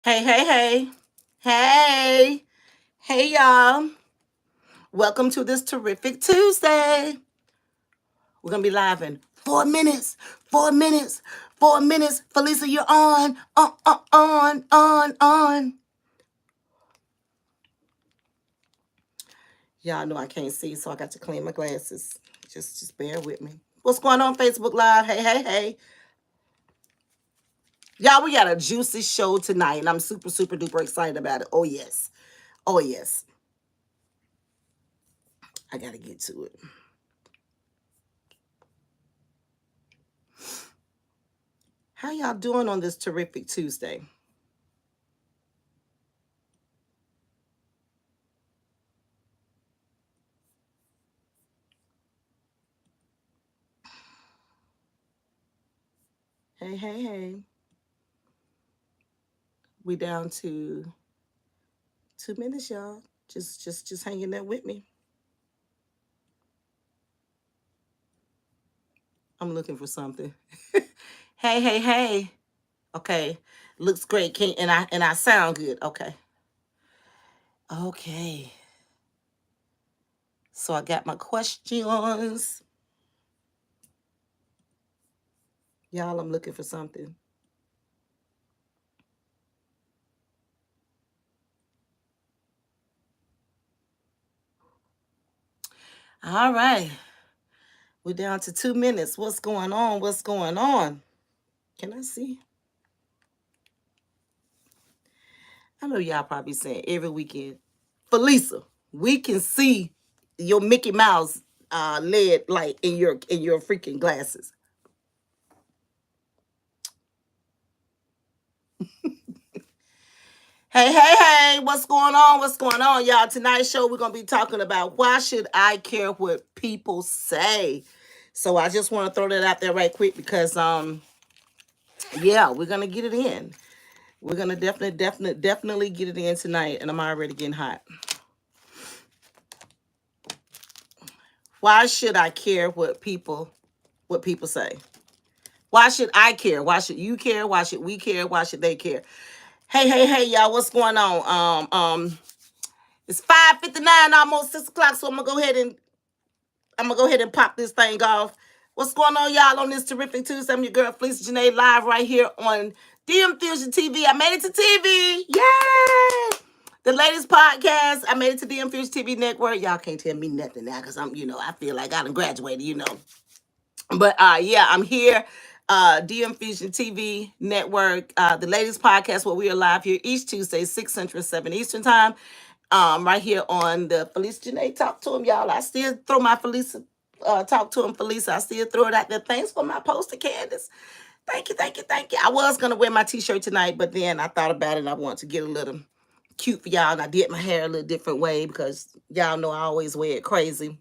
Hey, hey, hey. Hey. Hey, y'all. Welcome to this terrific Tuesday. We're going to be live in 4 minutes. 4 minutes. 4 minutes. Felisa, you're on. On. Y'all know I can't see, so I got to clean my glasses. Just bear with me. What's going on, Facebook Live? Hey, hey, hey. Y'all, we got a juicy show tonight, and I'm super, super duper excited about it. Oh, yes. Oh, yes. I got to get to it. How y'all doing on this terrific Tuesday? Hey, hey, hey. We down to 2 minutes, y'all. Just hanging there with me. I'm looking for something. Hey, hey, hey. Okay. Looks great. Can and I sound good. Okay. Okay. So I got my questions. Y'all, I'm looking for something. All right. We're down to 2 minutes. What's going on? What's going on? Can I see? I know y'all probably saying every weekend, Felisa, we can see your Mickey Mouse lead light in your freaking glasses. Hey, hey, hey, what's going on? What's going on, y'all? Tonight's show, we're going to be talking about why should I care what people say? So I just want to throw that out there right quick because, yeah, we're going to get it in. We're going to definitely get it in tonight, and I'm already getting hot. Why should I care what people say? Why should I care? Why should you care? Why should we care? Why should they care? Hey, hey, hey, y'all, what's going on? It's 5:59, almost 6 o'clock. So I'm gonna go ahead and pop this thing off. What's going on, y'all, on this terrific Tuesday? I'm your girl, Felicia Janae, live right here on DM Fusion TV. I made it to TV. Yay! The latest podcast. I made it to DM Fusion TV Network. Y'all can't tell me nothing now because I feel like I done graduated. But yeah, I'm here. DM Fusion TV Network, the latest podcast where we are live here each Tuesday, 6 Central, 7 Eastern Time. Right here on the Felicia Janae Talk to Him, y'all. I still throw my Felicia Talk to Him, Felicia. I still throw it out there. Thanks for my poster, Candace. Thank you, thank you, thank you. I was gonna wear my t-shirt tonight, but then I thought about it and I want to get a little cute for y'all. And I did my hair a little different way because y'all know I always wear it crazy.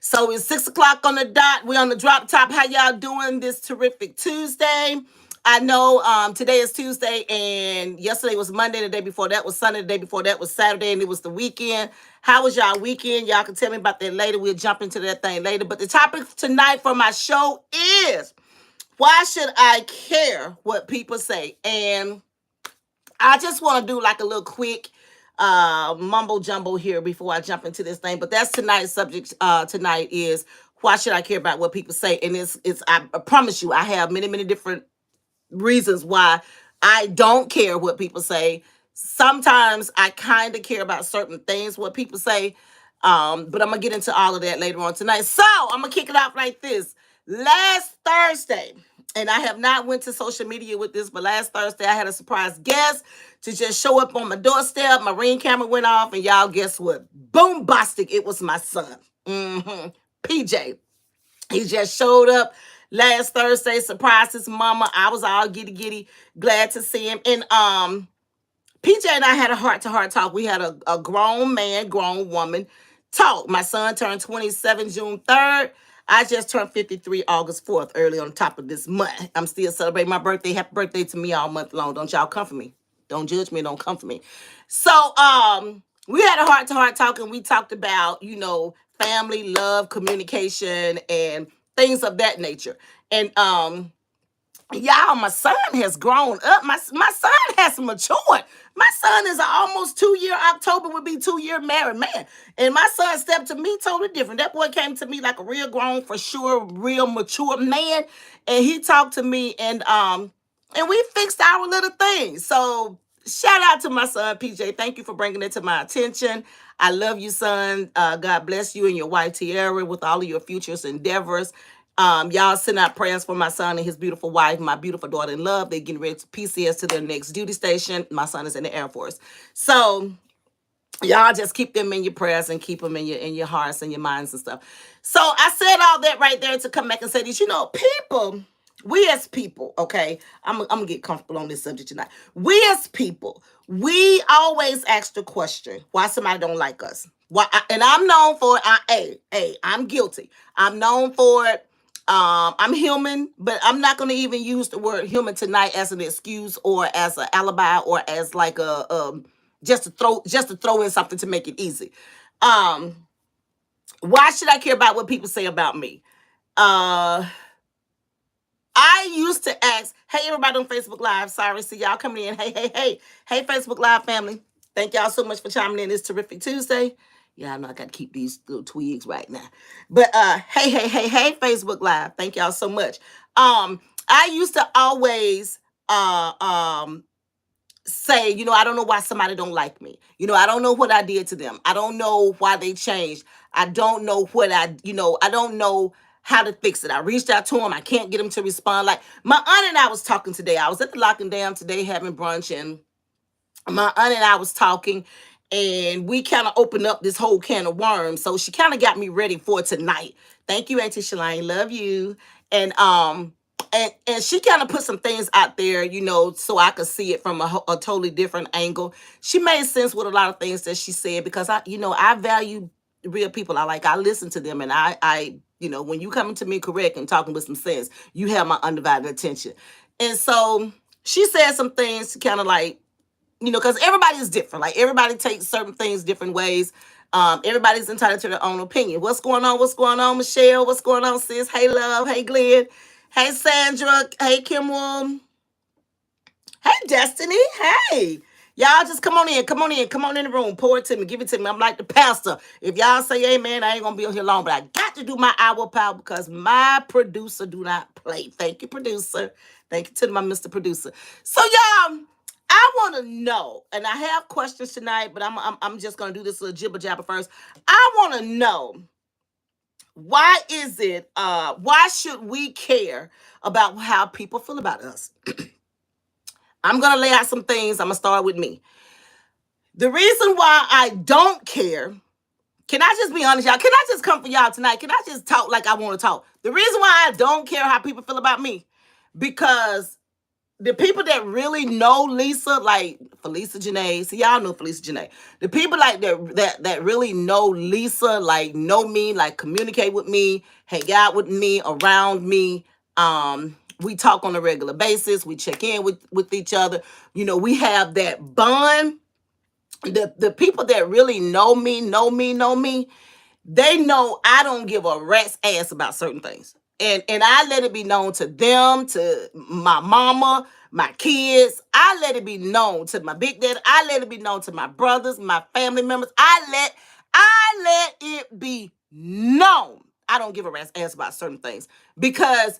So it's 6 o'clock on the dot. We're on the drop top. How y'all doing this terrific Tuesday? I know today is Tuesday and yesterday was Monday. The day before that was Sunday. The day before that was Saturday and it was the weekend. How was y'all weekend? Y'all can tell me about that later. We'll jump into that thing later. But the topic tonight for my show is why should I care what people say? And I just want to do like a little quick mumble jumble here before I jump into this thing. But that's tonight's subject. Tonight is why should I care about what people say? And it's I promise you, I have many different reasons why I don't care what people say. Sometimes I kind of care about certain things what people say. But I'm gonna get into all of that later on tonight. So I'm gonna kick it off like this. Last Thursday, and I have not went to social media with this, but last Thursday I had a surprise guest to just show up on my doorstep. My ring camera went off, and y'all guess what? Boom, bostic! It was my son, PJ. He just showed up last Thursday, surprised his mama. I was all giddy, glad to see him. And PJ and I had a heart-to-heart talk. We had a grown man, grown woman talk. My son turned 27 June 3rd. I just turned 53 August 4th, early on top of this month. I'm still celebrating my birthday. Happy birthday to me all month long. Don't y'all come for me. Don't judge me. Don't come for me. So we had a heart-to-heart talk, and we talked about, family, love, communication, and things of that nature. And Y'all, my son has grown up. My son has matured. My son is an almost 2 year, October would be 2 year married man. And my son stepped to me totally different. That boy came to me like a real grown, for sure, real mature man. And he talked to me, and we fixed our little things. So shout out to my son, PJ. Thank you for bringing it to my attention. I love you, son. God bless you and your wife, Tiara, with all of your futures endeavors. Y'all send out prayers for my son and his beautiful wife, my beautiful daughter in love. They're getting ready to PCS to their next duty station. My son is in the Air Force. So y'all just keep them in your prayers and keep them in your hearts and your minds and stuff. So I said all that right there to come back and say this. People, we as people, okay, I'm gonna get comfortable on this subject tonight. We as people, we always ask the question, why somebody don't like us? And I'm known for it. I'm guilty. I'm known for it. I'm human, but I'm not going to even use the word human tonight as an excuse or as an alibi or as like a just to throw in something to make it easy. Why should I care about what people say about me? I used to ask, hey, everybody on Facebook Live. Sorry, see y'all coming in. Hey, Facebook Live family. Thank y'all so much for chiming in this terrific Tuesday. Yeah, I know I got to keep these little twigs right now. But hey, Facebook Live. Thank y'all so much. I used to always say, I don't know why somebody don't like me. I don't know what I did to them. I don't know why they changed. I don't know I don't know how to fix it. I reached out to them. I can't get them to respond. Like my aunt and I was talking today. I was at the Lock and Down today having brunch, and my aunt and I was talking, and we kind of opened up this whole can of worms. So she kind of got me ready for tonight. Thank you, Auntie Shalane. Love you. And she kind of put some things out there, so I could see it from a totally different angle. She made sense with a lot of things that she said, because I value real people. I listen to them, and I when you coming to me correct and talking with some sense, you have my undivided attention. And so she said some things to kind of like, because everybody is different. Like everybody takes certain things different ways. Everybody's entitled to their own opinion. What's going on? What's going on, Michelle? What's going on, sis? Hey, love. Hey, Glenn. Hey, Sandra. Hey, Kimwell. Hey, Destiny. Hey. Y'all just come on in. Come on in. Come on in the room. Pour it to me. Give it to me. I'm like the pastor. If y'all say amen, I ain't going to be on here long, but I got to do my hour power because my producer do not play. Thank you, producer. Thank you to my Mr. Producer. So, y'all, I want to know, and I have questions tonight, but I'm just going to do this little jibber jabber first. I want to know, why should we care about how people feel about us? I'm going to lay out some things. I'm going to start with me. The reason why I don't care, can I just be honest, y'all? Can I just come for y'all tonight? Can I just talk like I want to talk? The reason why I don't care how people feel about me, because the people that really know Lisa, like Felisa Janae, see, y'all know Felisa Janae. The people like that really know Lisa, like know me, like communicate with me, hang out with me, around me. We talk on a regular basis. We check in with each other. We have that bond. The people that really know me, they know I don't give a rat's ass about certain things. And I let it be known to them, to my mama, my kids. I let it be known to my big daddy. I let it be known to my brothers, my family members. I let it be known. I don't give a rat's ass about certain things. Because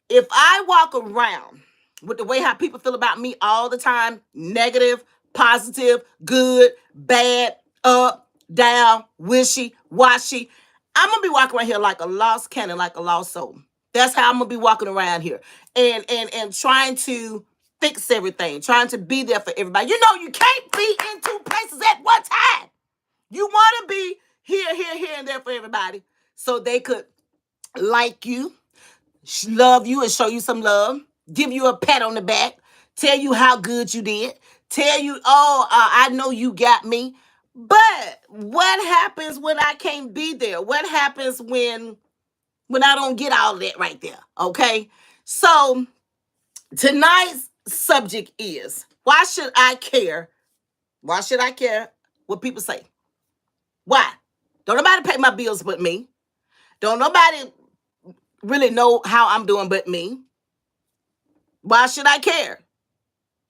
if I walk around with the way how people feel about me all the time, negative, positive, good, bad, up, down, wishy, washy, I'm going to be walking around here like a lost cannon, like a lost soul. That's how I'm going to be walking around here and trying to fix everything, trying to be there for everybody. You can't be in two places at one time. You want to be here, and there for everybody so they could like you, love you and show you some love, give you a pat on the back, tell you how good you did, tell you, I know you got me. But what happens when I can't be there? What happens when I don't get all of that right there? Okay. So tonight's subject is, why should I care? Why should I care what people say? Why? Don't nobody pay my bills but me. Don't nobody really know how I'm doing but me. Why should I care?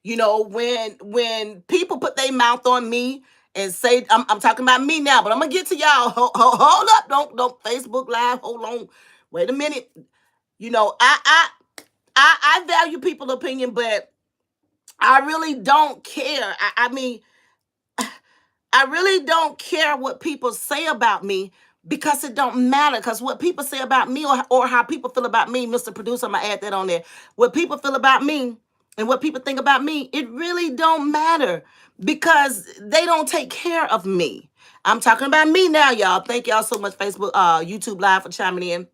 When people put their mouth on me and say, I'm talking about me now, but I'm gonna get to y'all. Hold up, don't Facebook Live. Hold on, wait a minute. I value people's opinion, but I really don't care. I mean, I really don't care what people say about me because it don't matter. Because what people say about me or how people feel about me, Mr. Producer, I'm going to add that on there. What people feel about me and what people think about me, it really don't matter because they don't take care of me. I'm talking about me now, y'all. Thank y'all so much, Facebook, YouTube Live for chiming in.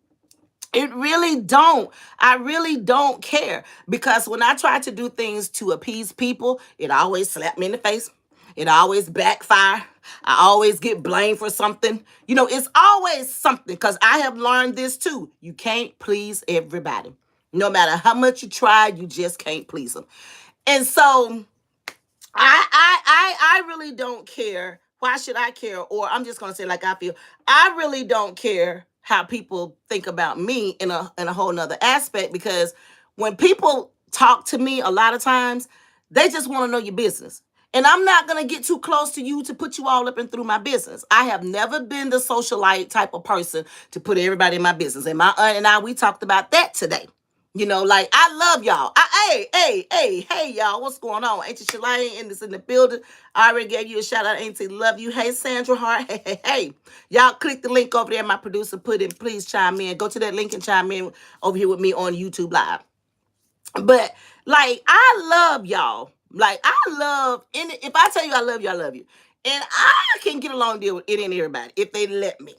It really don't. I really don't care because when I try to do things to appease people, it always slap me in the face. It always backfire. I always get blamed for something. It's always something because I have learned this too. You can't please everybody. No matter how much you try, you just can't please them. And so I really don't care. Why should I care? Or I'm just gonna say like I feel. I really don't care how people think about me in a whole nother aspect because when people talk to me a lot of times, they just want to know your business. And I'm not gonna get too close to you to put you all up and through my business. I have never been the socialite type of person to put everybody in my business. And my aunt and I, we talked about that today. Like I love y'all. Hey, y'all, what's going on? Auntie Shalane in the building. I already gave you a shout out, Auntie. Love you. Hey, Sandra Hart. Hey. Y'all click the link over there. My producer put in. Please chime in. Go to that link and chime in over here with me on YouTube Live. But like, I love y'all. Like, I love, if I tell you I love you, I love you. And I can get along deal with any and everybody if they let me.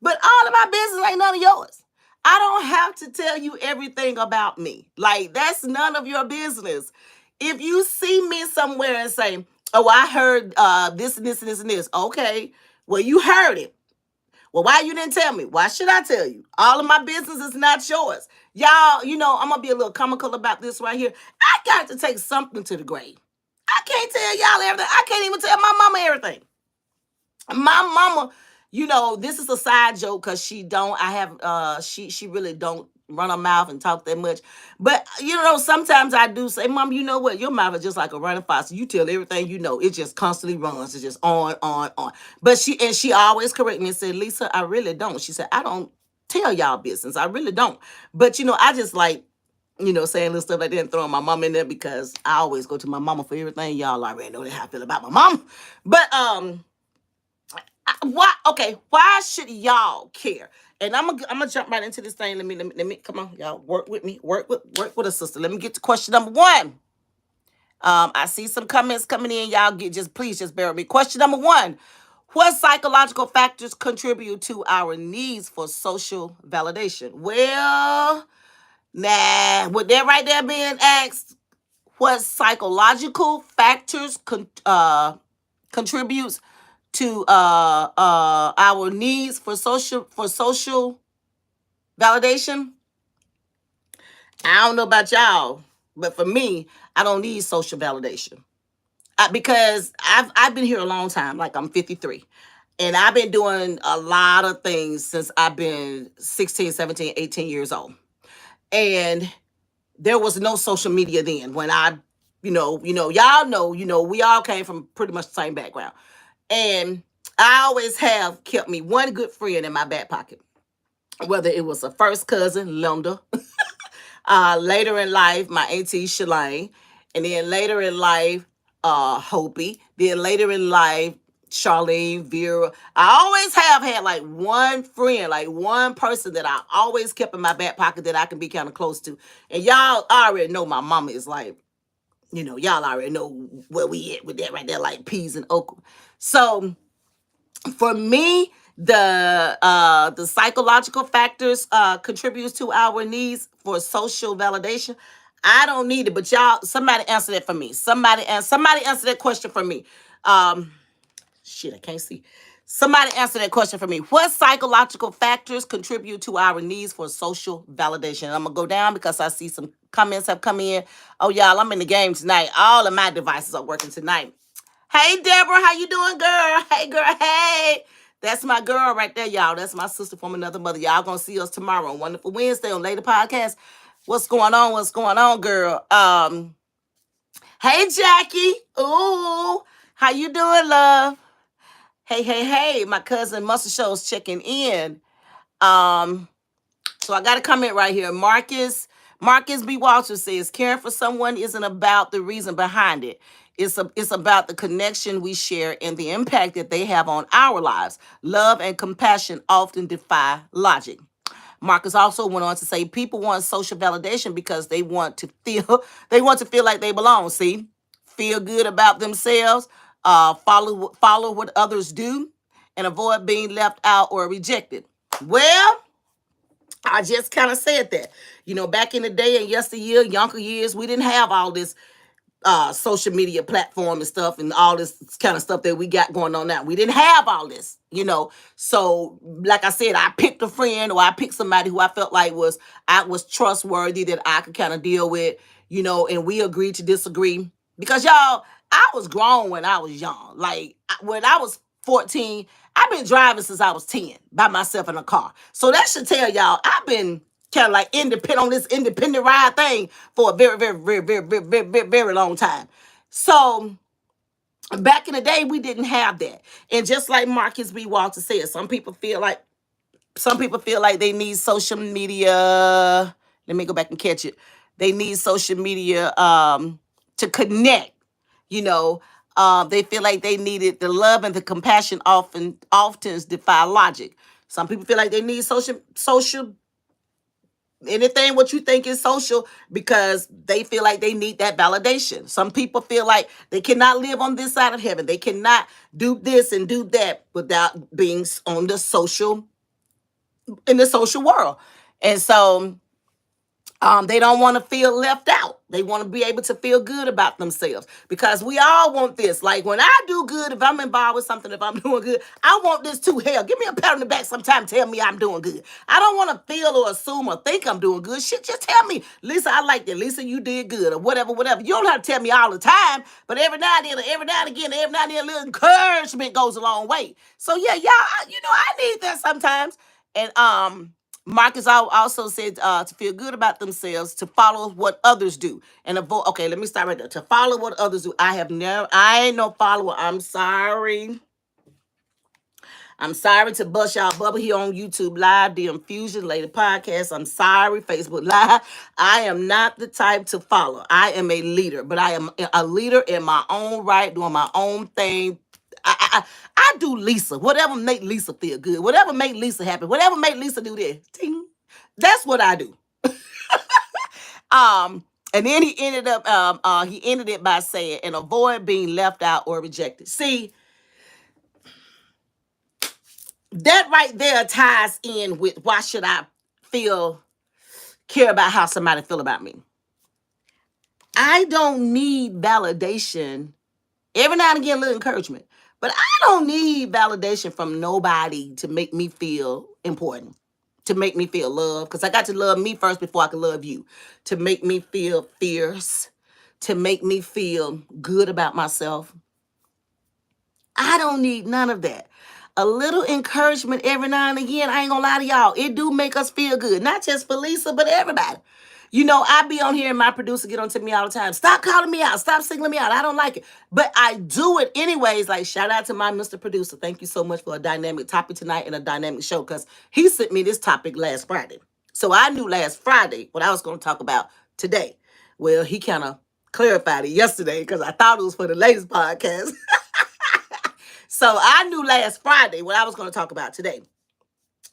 But all of my business ain't none of yours. I don't have to tell you everything about me. Like, that's none of your business. If you see me somewhere and say, oh, I heard this and this and this and this. Okay, well, you heard it. Well, why you didn't tell me? Why should I tell you? All of my business is not yours. Y'all, I'm going to be a little comical about this right here. I got to take something to the grave. I can't tell y'all everything. I can't even tell my mama everything. My mama, this is a side joke because she really don't run her mouth and talk that much. But, sometimes I do say, Mom, you know what? Your mouth is just like a running faucet. You tell everything you know. It just constantly runs. It's just on. But she always correct me and said, Lisa, I really don't. She said, I don't tell y'all business. I really don't. But, I just like, saying little stuff like that and throwing my mom in there because I always go to my mama for everything. Y'all already know how I feel about my mom. But, why should y'all care? And I'm gonna jump right into this thing. Let me come on, y'all. Work with me. Work with a sister. Let me get to question number one. I see some comments coming in. Y'all please bear with me. Question number one. What psychological factors contribute to our needs for social validation? Well, with that right there being asked, what psychological factors contributes to our needs for social validation? I don't know about y'all, but for me, I don't need social validation because I've been here a long time. Like I'm 53. And I've been doing a lot of things since I've been 16, 17, 18 years old. And there was no social media then when y'all know, we all came from pretty much the same background. And I always have kept me one good friend in my back pocket, whether it was a first cousin, Linda, later in life, my auntie, Shalane, and then later in life, Hopi, then later in life, Charlene, Vera. I always have had like one friend, like one person that I always kept in my back pocket that I can be kind of close to. And y'all already know my mama is like, y'all already know where we at with that right there, like peas and okra. So for me, the psychological factors contributes to our needs for social validation. I don't need it, but y'all, somebody answer that for me. Somebody answer that question for me. Shit, I can't see. Somebody answer that question for me. What psychological factors contribute to our needs for social validation? I'm gonna go down because I see some comments have come in. Oh, y'all, I'm in the game tonight. All of my devices are working tonight. Hey, Deborah, how you doing, girl? Hey, girl, hey. That's my girl right there, y'all. That's my sister from another mother. Y'all gonna see us tomorrow on Wonderful Wednesday on Later Podcast. What's going on? What's going on, girl? Hey, Jackie. Ooh, how you doing, love? Hey, hey, hey. My cousin Muscle Show's checking in. Um, so I got a comment right here. Marcus B. Walter says, caring for someone isn't about the reason behind it. It's about the connection we share and the impact that they have on our lives. Love and compassion often defy logic. Marcus also went on to say people want social validation because they want to feel they want to feel like they belong. See, feel good about themselves, follow what others do, and avoid being left out or rejected. Well, I just kind of said that. Back in the day and yesteryear, younger years, we didn't have all this social media platform and stuff and all this kind of stuff that we got going on now. We didn't have all this. So like I said, I picked a friend or I picked somebody who I felt like I was trustworthy, that I could kind of deal with, and we agreed to disagree. Because y'all, I was grown when I was young. Like when I was 14, I've been driving since I was 10 by myself in a car. So that should tell y'all I've been kind of like independent on this independent ride thing for a very, very, very, very, very, very, very, very long time. So back in the day, we didn't have that. And just like Marcus B. Walter said, some people feel like they need social media. Let me go back and catch it. They need social media to connect. You know, they feel like they needed the love and the compassion often defy logic. Some people feel like they need social anything what you think is social because they feel like they need that validation. Some people feel like they cannot live on this side of heaven. They cannot do this and do that without being on the social in the social world. And so they don't want to feel left out. They want to be able to feel good about themselves because we all want this. Like when I do good, if I'm involved with something, if I'm doing good, I want this too. Hell, give me a pat on the back sometime. Tell me I'm doing good. I don't want to feel or assume or think I'm doing good. Shit, just tell me, Lisa, I like that. Lisa, you did good or whatever, whatever. You don't have to tell me all the time, but every now and then, every now and again, every now and then, a little encouragement goes a long way. So yeah, y'all, I need that sometimes. And Marcus also said to feel good about themselves, to follow what others do, and avoid. Okay, let me start right there. To follow what others do. I ain't no follower. I'm sorry. I'm sorry to bust y'all bubble here on YouTube Live, the Infusion Lady Podcast. I'm sorry, Facebook Live. I am not the type to follow. I am a leader, but I am a leader in my own right, doing my own thing. I do Lisa. Whatever make Lisa feel good. Whatever make Lisa happy. Whatever make Lisa do this. Ting. That's what I do. And then he ended it by saying, and avoid being left out or rejected. See, that right there ties in with why should I care about how somebody feel about me. I don't need validation. Every now and again, a little encouragement. But I don't need validation from nobody to make me feel important, to make me feel loved. Because I got to love me first before I can love you. To make me feel fierce, to make me feel good about myself. I don't need none of that. A little encouragement every now and again, I ain't gonna lie to y'all, it do make us feel good. Not just for Lisa, but everybody. I be on here and my producer get on to me all the time. Stop calling me out. Stop singling me out. I don't like it. But I do it anyways. Like, shout out to my Mr. Producer. Thank you so much for a dynamic topic tonight and a dynamic show because he sent me this topic last Friday. So I knew last Friday what I was going to talk about today. Well, he kind of clarified it yesterday because I thought it was for the ladies podcast. So I knew last Friday what I was going to talk about today.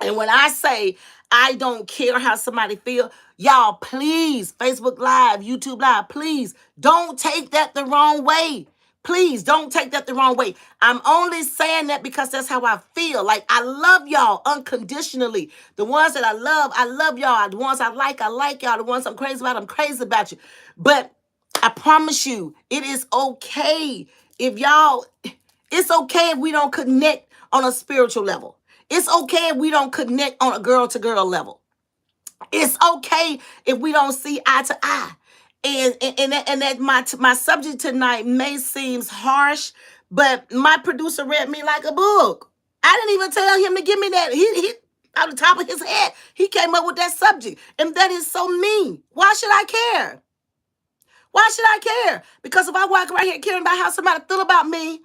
And when I say I don't care how somebody feel, y'all, please, Facebook Live, YouTube Live, please don't take that the wrong way. Please don't take that the wrong way. I'm only saying that because that's how I feel. Like, I love y'all unconditionally. The ones that I love y'all. The ones I like y'all. The ones I'm crazy about, I'm crazy about you. But I promise you, it is okay it's okay if we don't connect on a spiritual level. It's okay if we don't connect on a girl-to-girl level. It's okay if we don't see eye to eye. And that my subject tonight may seem harsh, but my producer read me like a book. I didn't even tell him to give me that. out the top of his head. He came up with that subject. And that is so mean. Why should I care? Why should I care? Because if I walk around here caring about how somebody feel about me,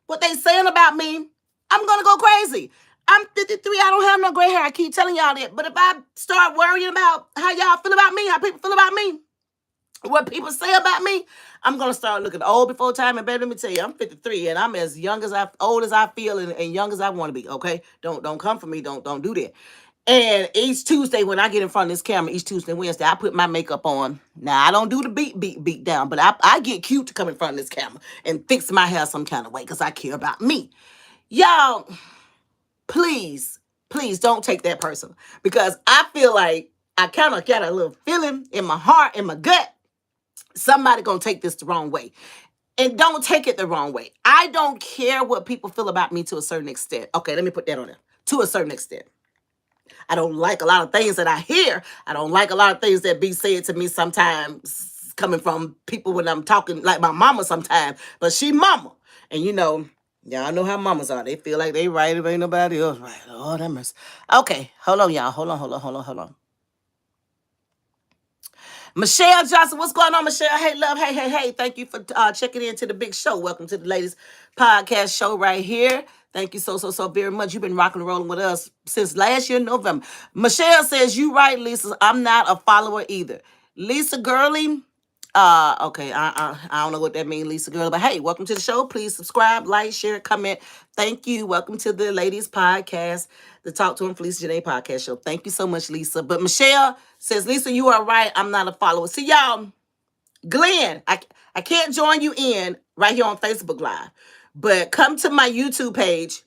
what they saying about me, I'm going to go crazy. I'm 53. I don't have no gray hair. I keep telling y'all that. But if I start worrying about how y'all feel about me, how people feel about me, what people say about me, I'm going to start looking old before time. And baby, let me tell you, I'm 53 and I'm as old as I feel and young as I want to be. Okay. Don't come for me. Don't do that. And each Tuesday when I get in front of this camera, each Tuesday and Wednesday, I put my makeup on. Now, I don't do the beat down, but I get cute to come in front of this camera and fix my hair some kind of way because I care about me. Y'all, please don't take that personal because I feel like I kind of got a little feeling in my heart, in my gut. Somebody gonna take this the wrong way. And don't take it the wrong way. I don't care what people feel about me to a certain extent. Okay, let me put that on there. To a certain extent. I don't like a lot of things that I hear. I don't like a lot of things that be said to me sometimes coming from people when I'm talking like my mama sometimes. But she mama. And y'all know how mamas are. They feel like they right if ain't nobody else right. Lord have mercy. Okay, hold on, y'all. Hold on. Michelle Johnson, what's going on, Michelle? Hey, love, hey. Thank you for checking in to the big show. Welcome to the Ladies Podcast Show right here. Thank you so very much. You've been rocking and rolling with us since last year, November. Michelle says, you right, Lisa. I'm not a follower either. Lisa Gurley, okay, I don't know what that means, Lisa Gurley, but hey, welcome to the show. Please subscribe, like, share, comment. Thank you. Welcome to the Ladies Podcast, the Talk to and Felicia Janae Podcast Show. Thank you so much, Lisa. But Michelle says, Lisa, you are right. I'm not a follower. See, y'all, Glenn, I can't join you in right here on Facebook Live, but come to my YouTube page.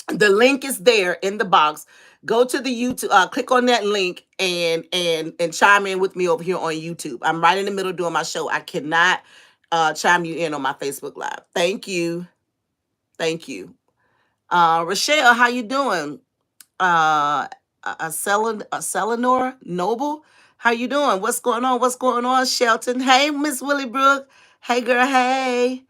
The link is there in the box. Go to the YouTube, click on that link and chime in with me over here on YouTube. I'm right in the middle doing my show. I cannot chime you in on my Facebook Live. Thank you. Rochelle, how you doing? Selenor Noble, how you doing? What's going on, Shelton? Hey, Miss Willie Brook. Hey, girl. Hey,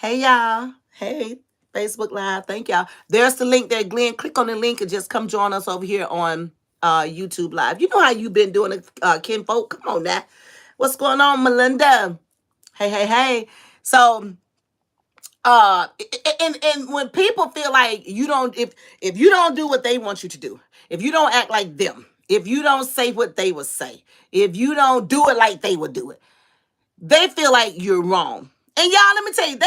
y'all. Hey, Facebook Live. Thank y'all. There's the link there, Glenn. Click on the link and just come join us over here on YouTube Live. You know how you've been doing it, kinfolk. Come on now. What's going on, Melinda? Hey. So, and when people feel like you don't, if you don't do what they want you to do, if you don't act like them, if you don't say what they would say, if you don't do it like they would do it, they feel like you're wrong. And y'all, let me tell you,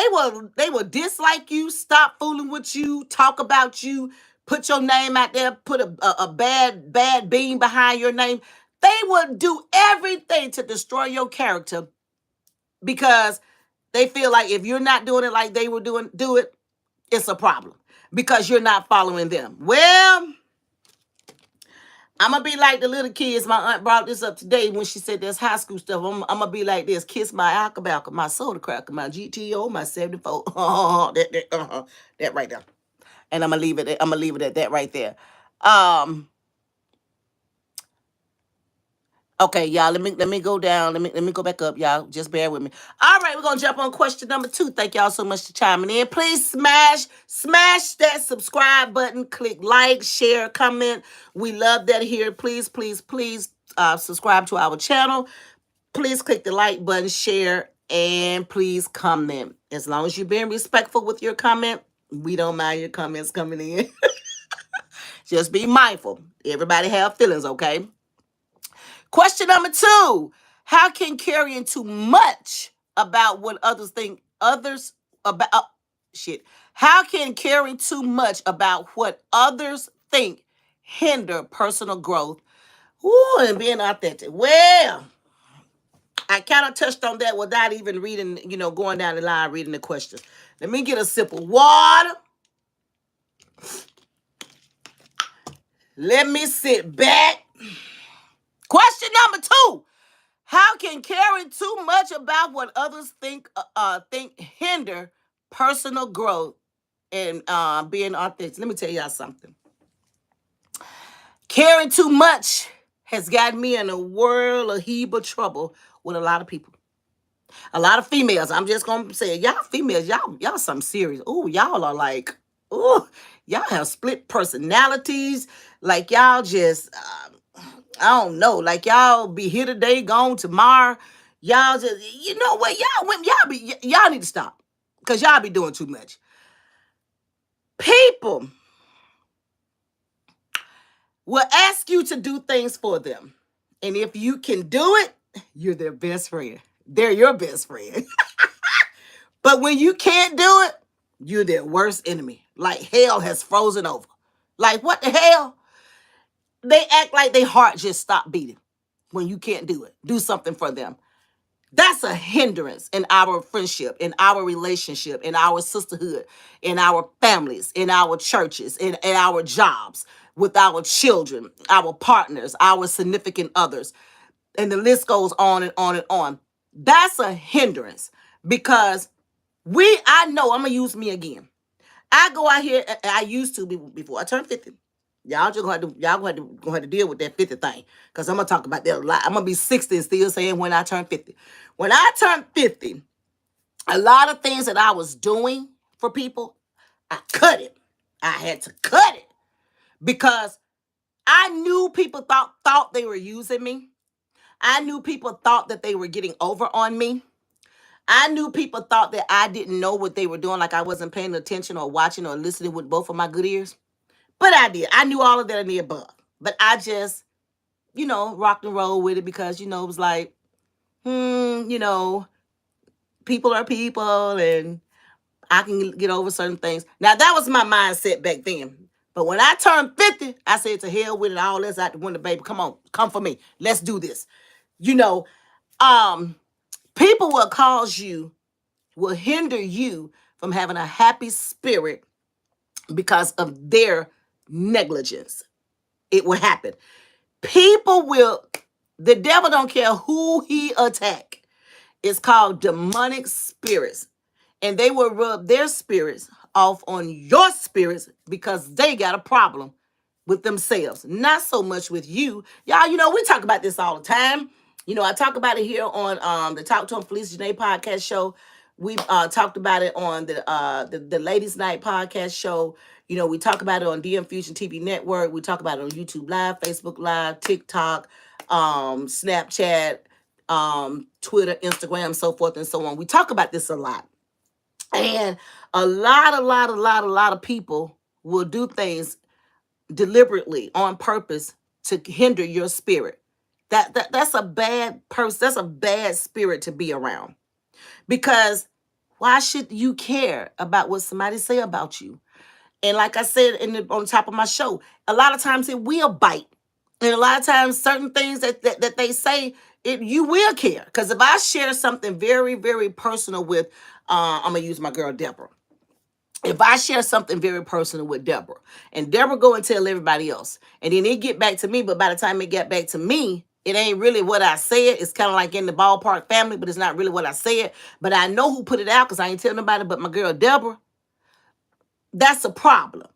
they will dislike you, stop fooling with you, talk about you, put your name out there, put a bad bean behind your name. They will do everything to destroy your character because they feel like if you're not doing it like they were do it, it's a problem because you're not following them. Well, I'm going to be like the little kids. My aunt brought this up today when she said there's high school stuff. I'm going to be like this. Kiss my alcobalca, my soda cracker, my GTO, my 74. That right there. And I'm going to leave it at that right there. Okay, y'all, let me go down. Let me go back up, y'all. Just bear with me. All right, we're going to jump on question number 2. Thank y'all so much for chiming in. Please smash that subscribe button. Click like, share, comment. We love that here. Please subscribe to our channel. Please click the like button, share, and please comment. As long as you're being respectful with your comment, we don't mind your comments coming in. Just be mindful. Everybody have feelings, okay? Question number 2, how can caring too much about what others think about How can caring too much about what others think hinder personal growth? Ooh, and being authentic. Well, I kind of touched on that without even reading, going down the line, reading the question. Let me get a sip of water. Let me sit back. Question number 2. How can caring too much about what others think hinder personal growth and being authentic? Let me tell y'all something. Caring too much has gotten me in a world of heap of trouble with a lot of people. A lot of females. I'm just gonna say, y'all females, y'all something serious. Ooh, y'all are like, ooh, y'all have split personalities. Like y'all just, I don't know, like y'all be here today, gone tomorrow. Y'all just, you know what, y'all need to stop, because y'all be doing too much. People will ask you to do things for them. And if you can do it, you're their best friend. They're your best friend. But when you can't do it, you're their worst enemy. Like hell has frozen over. Like what the hell? They act like their heart just stopped beating when you can't do it. Do something for them. That's a hindrance in our friendship, in our relationship, in our sisterhood, in our families, in our churches, in our jobs, with our children, our partners, our significant others. And the list goes on and on and on. That's a hindrance because I know, I'm going to use me again. I go out here, I used to before I turned 50. Y'all just gonna have to deal with that 50 thing. Because I'm gonna talk about that a lot. I'm gonna be 60 and still saying when I turn 50. When I turned 50, a lot of things that I was doing for people, I cut it. I had to cut it. Because I knew people thought they were using me. I knew people thought that they were getting over on me. I knew people thought that I didn't know what they were doing, like I wasn't paying attention or watching or listening with both of my good ears. But I did. I knew all of that and the above. But I just, rocked and rolled with it because, it was like, people are people and I can get over certain things. Now, that was my mindset back then. But when I turned 50, I said, to hell with it, all that's out the window, baby. Come on, come for me. Let's do this. People will hinder you from having a happy spirit because of their negligence. It will happen. The devil don't care who he attack. It's called demonic spirits. And they will rub their spirits off on your spirits because they got a problem with themselves, not so much with you. Y'all, we talk about this all the time. I talk about it here on the Talk to Felicia Janae podcast show. We've talked about it on the Ladies Night podcast show. We talk about it on DM Fusion TV Network. We talk about it on YouTube Live, Facebook Live, TikTok, Snapchat, Twitter, Instagram, so forth and so on. We talk about this a lot. And a lot of people will do things deliberately on purpose to hinder your spirit. That's a bad person. That's a bad spirit to be around. Because why should you care about what somebody say about you? And like I said on top of my show, a lot of times it will bite. And a lot of times certain things that they say, you will care. Because if I share something very, very personal with, I'm going to use my girl Deborah. If I share something very personal with Deborah, and Deborah go and tell everybody else, and then it get back to me, but by the time it get back to me, it ain't really what I said. It's kind of like in the ballpark family, but it's not really what I said. But I know who put it out because I ain't telling nobody but my girl Deborah. That's a problem.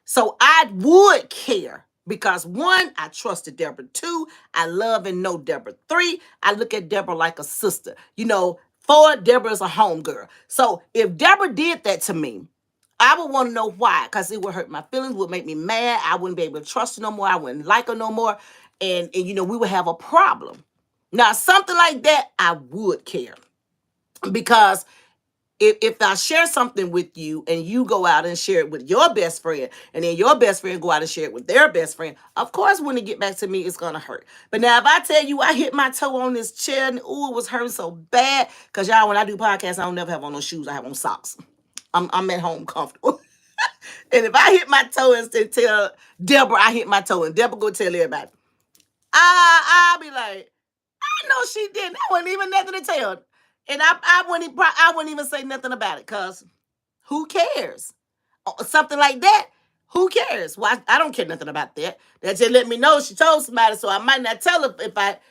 So I would care because 1, I trusted Deborah. 2, I love and know Deborah. 3, I look at Deborah like a sister. 4, Deborah is a homegirl. So if Deborah did that to me, I would want to know why, because it would hurt my feelings, would make me mad. I wouldn't be able to trust her no more. I wouldn't like her no more. And we would have a problem. Now, something like that, I would care. Because if I share something with you and you go out and share it with your best friend, and then your best friend go out and share it with their best friend, of course, when it get back to me, it's going to hurt. But now, if I tell you I hit my toe on this chair and, it was hurting so bad, because y'all, when I do podcasts, I don't never have on no shoes. I have on socks. I'm at home comfortable. And if I hit my toe and tell Deborah I hit my toe, and Deborah go tell everybody, I'll be like, I know she didn't. That wasn't even nothing to tell. And I wouldn't even say nothing about it, because who cares? Something like that, who cares? Well, I don't care nothing about that. That just let me know she told somebody, so I might not tell her.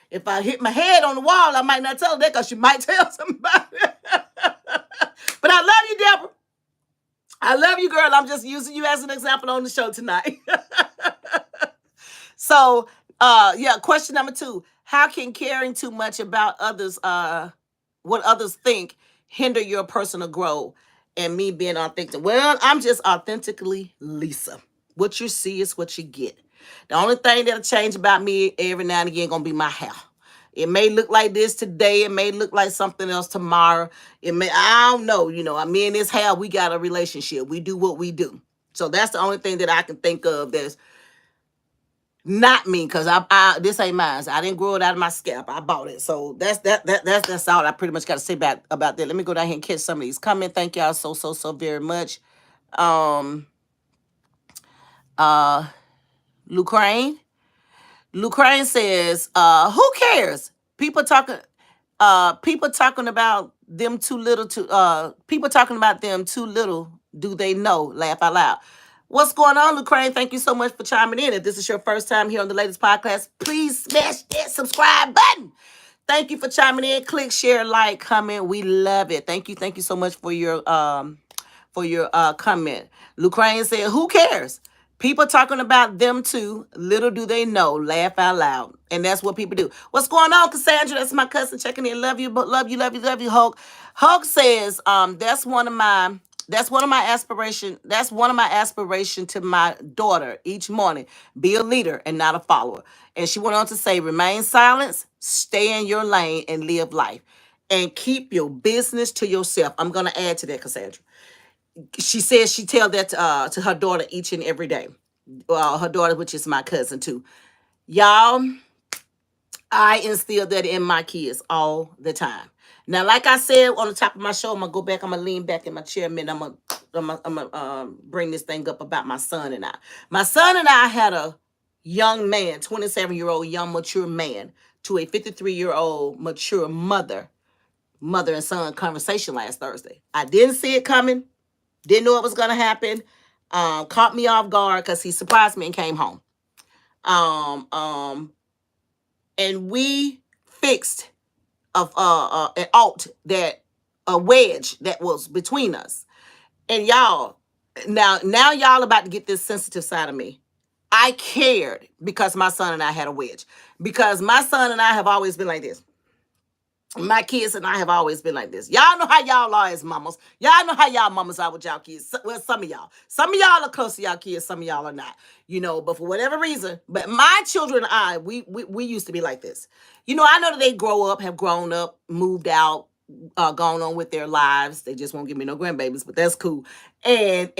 If I hit my head on the wall, I might not tell her that, because she might tell somebody. But I love you, Deborah. I love you, girl. I'm just using you as an example on the show tonight. So, question number 2. How can caring too much about others, what others think, hinder your personal growth? And me being authentic? Well, I'm just authentically Lisa. What you see is what you get. The only thing that'll change about me every now and again gonna be my hair. It may look like this today. It may look like something else tomorrow. I don't know. Me and this hair, we got a relationship. We do what we do. So that's the only thing that I can think of that's not me, because I this ain't mine. I didn't grow it out of my scalp. I bought it. So that's all I pretty much got to say about that. Let me go down here and catch some of these comments. Thank y'all so very much. Lucraine says, who cares? People talking about them too little people talking about them too little. Do they know? Laugh out loud. What's going on, Lucraine? Thank you so much for chiming in. If this is your first time here on the latest podcast, please smash that subscribe button. Thank you for chiming in. Click, share, like, comment. We love it. Thank you so much for your comment. Lucraine said, who cares? People talking about them too. Little do they know. Laugh out loud. And that's what people do. What's going on, Cassandra? That's my cousin checking in. Love you, Hulk. Hulk says, that's one of my aspiration. That's one of my aspiration to my daughter each morning. Be a leader and not a follower. And she went on to say, remain silent, stay in your lane, and live life. And keep your business to yourself. I'm going to add to that, Cassandra. She says she tell that to her daughter each and every day. Her daughter, which is my cousin too. Y'all, I instill that in my kids all the time. Now, like I said on the top of my show, I'm gonna go back. I'm gonna lean back in my chair a minute. I'm gonna bring this thing up about my son and I. My son and I had a young man, 27-year-old young mature man, to a 53-year-old mature mother and son conversation last Thursday. I didn't see it coming. Didn't know it was going to happen. Caught me off guard because he surprised me and came home. And we fixed an a wedge that was between us. And y'all, now y'all about to get this sensitive side of me. I cared because my son and I had a wedge. Because my son and I have always been like this. My kids and I have always been like this. Y'all know how y'all are as mamas. Y'all know how y'all mamas are with y'all kids. Well, some of y'all. Some of y'all are close to y'all kids. Some of y'all are not. But for whatever reason. But my children and I, we used to be like this. I know that they have grown up, moved out, gone on with their lives. They just won't give me no grandbabies, but that's cool. And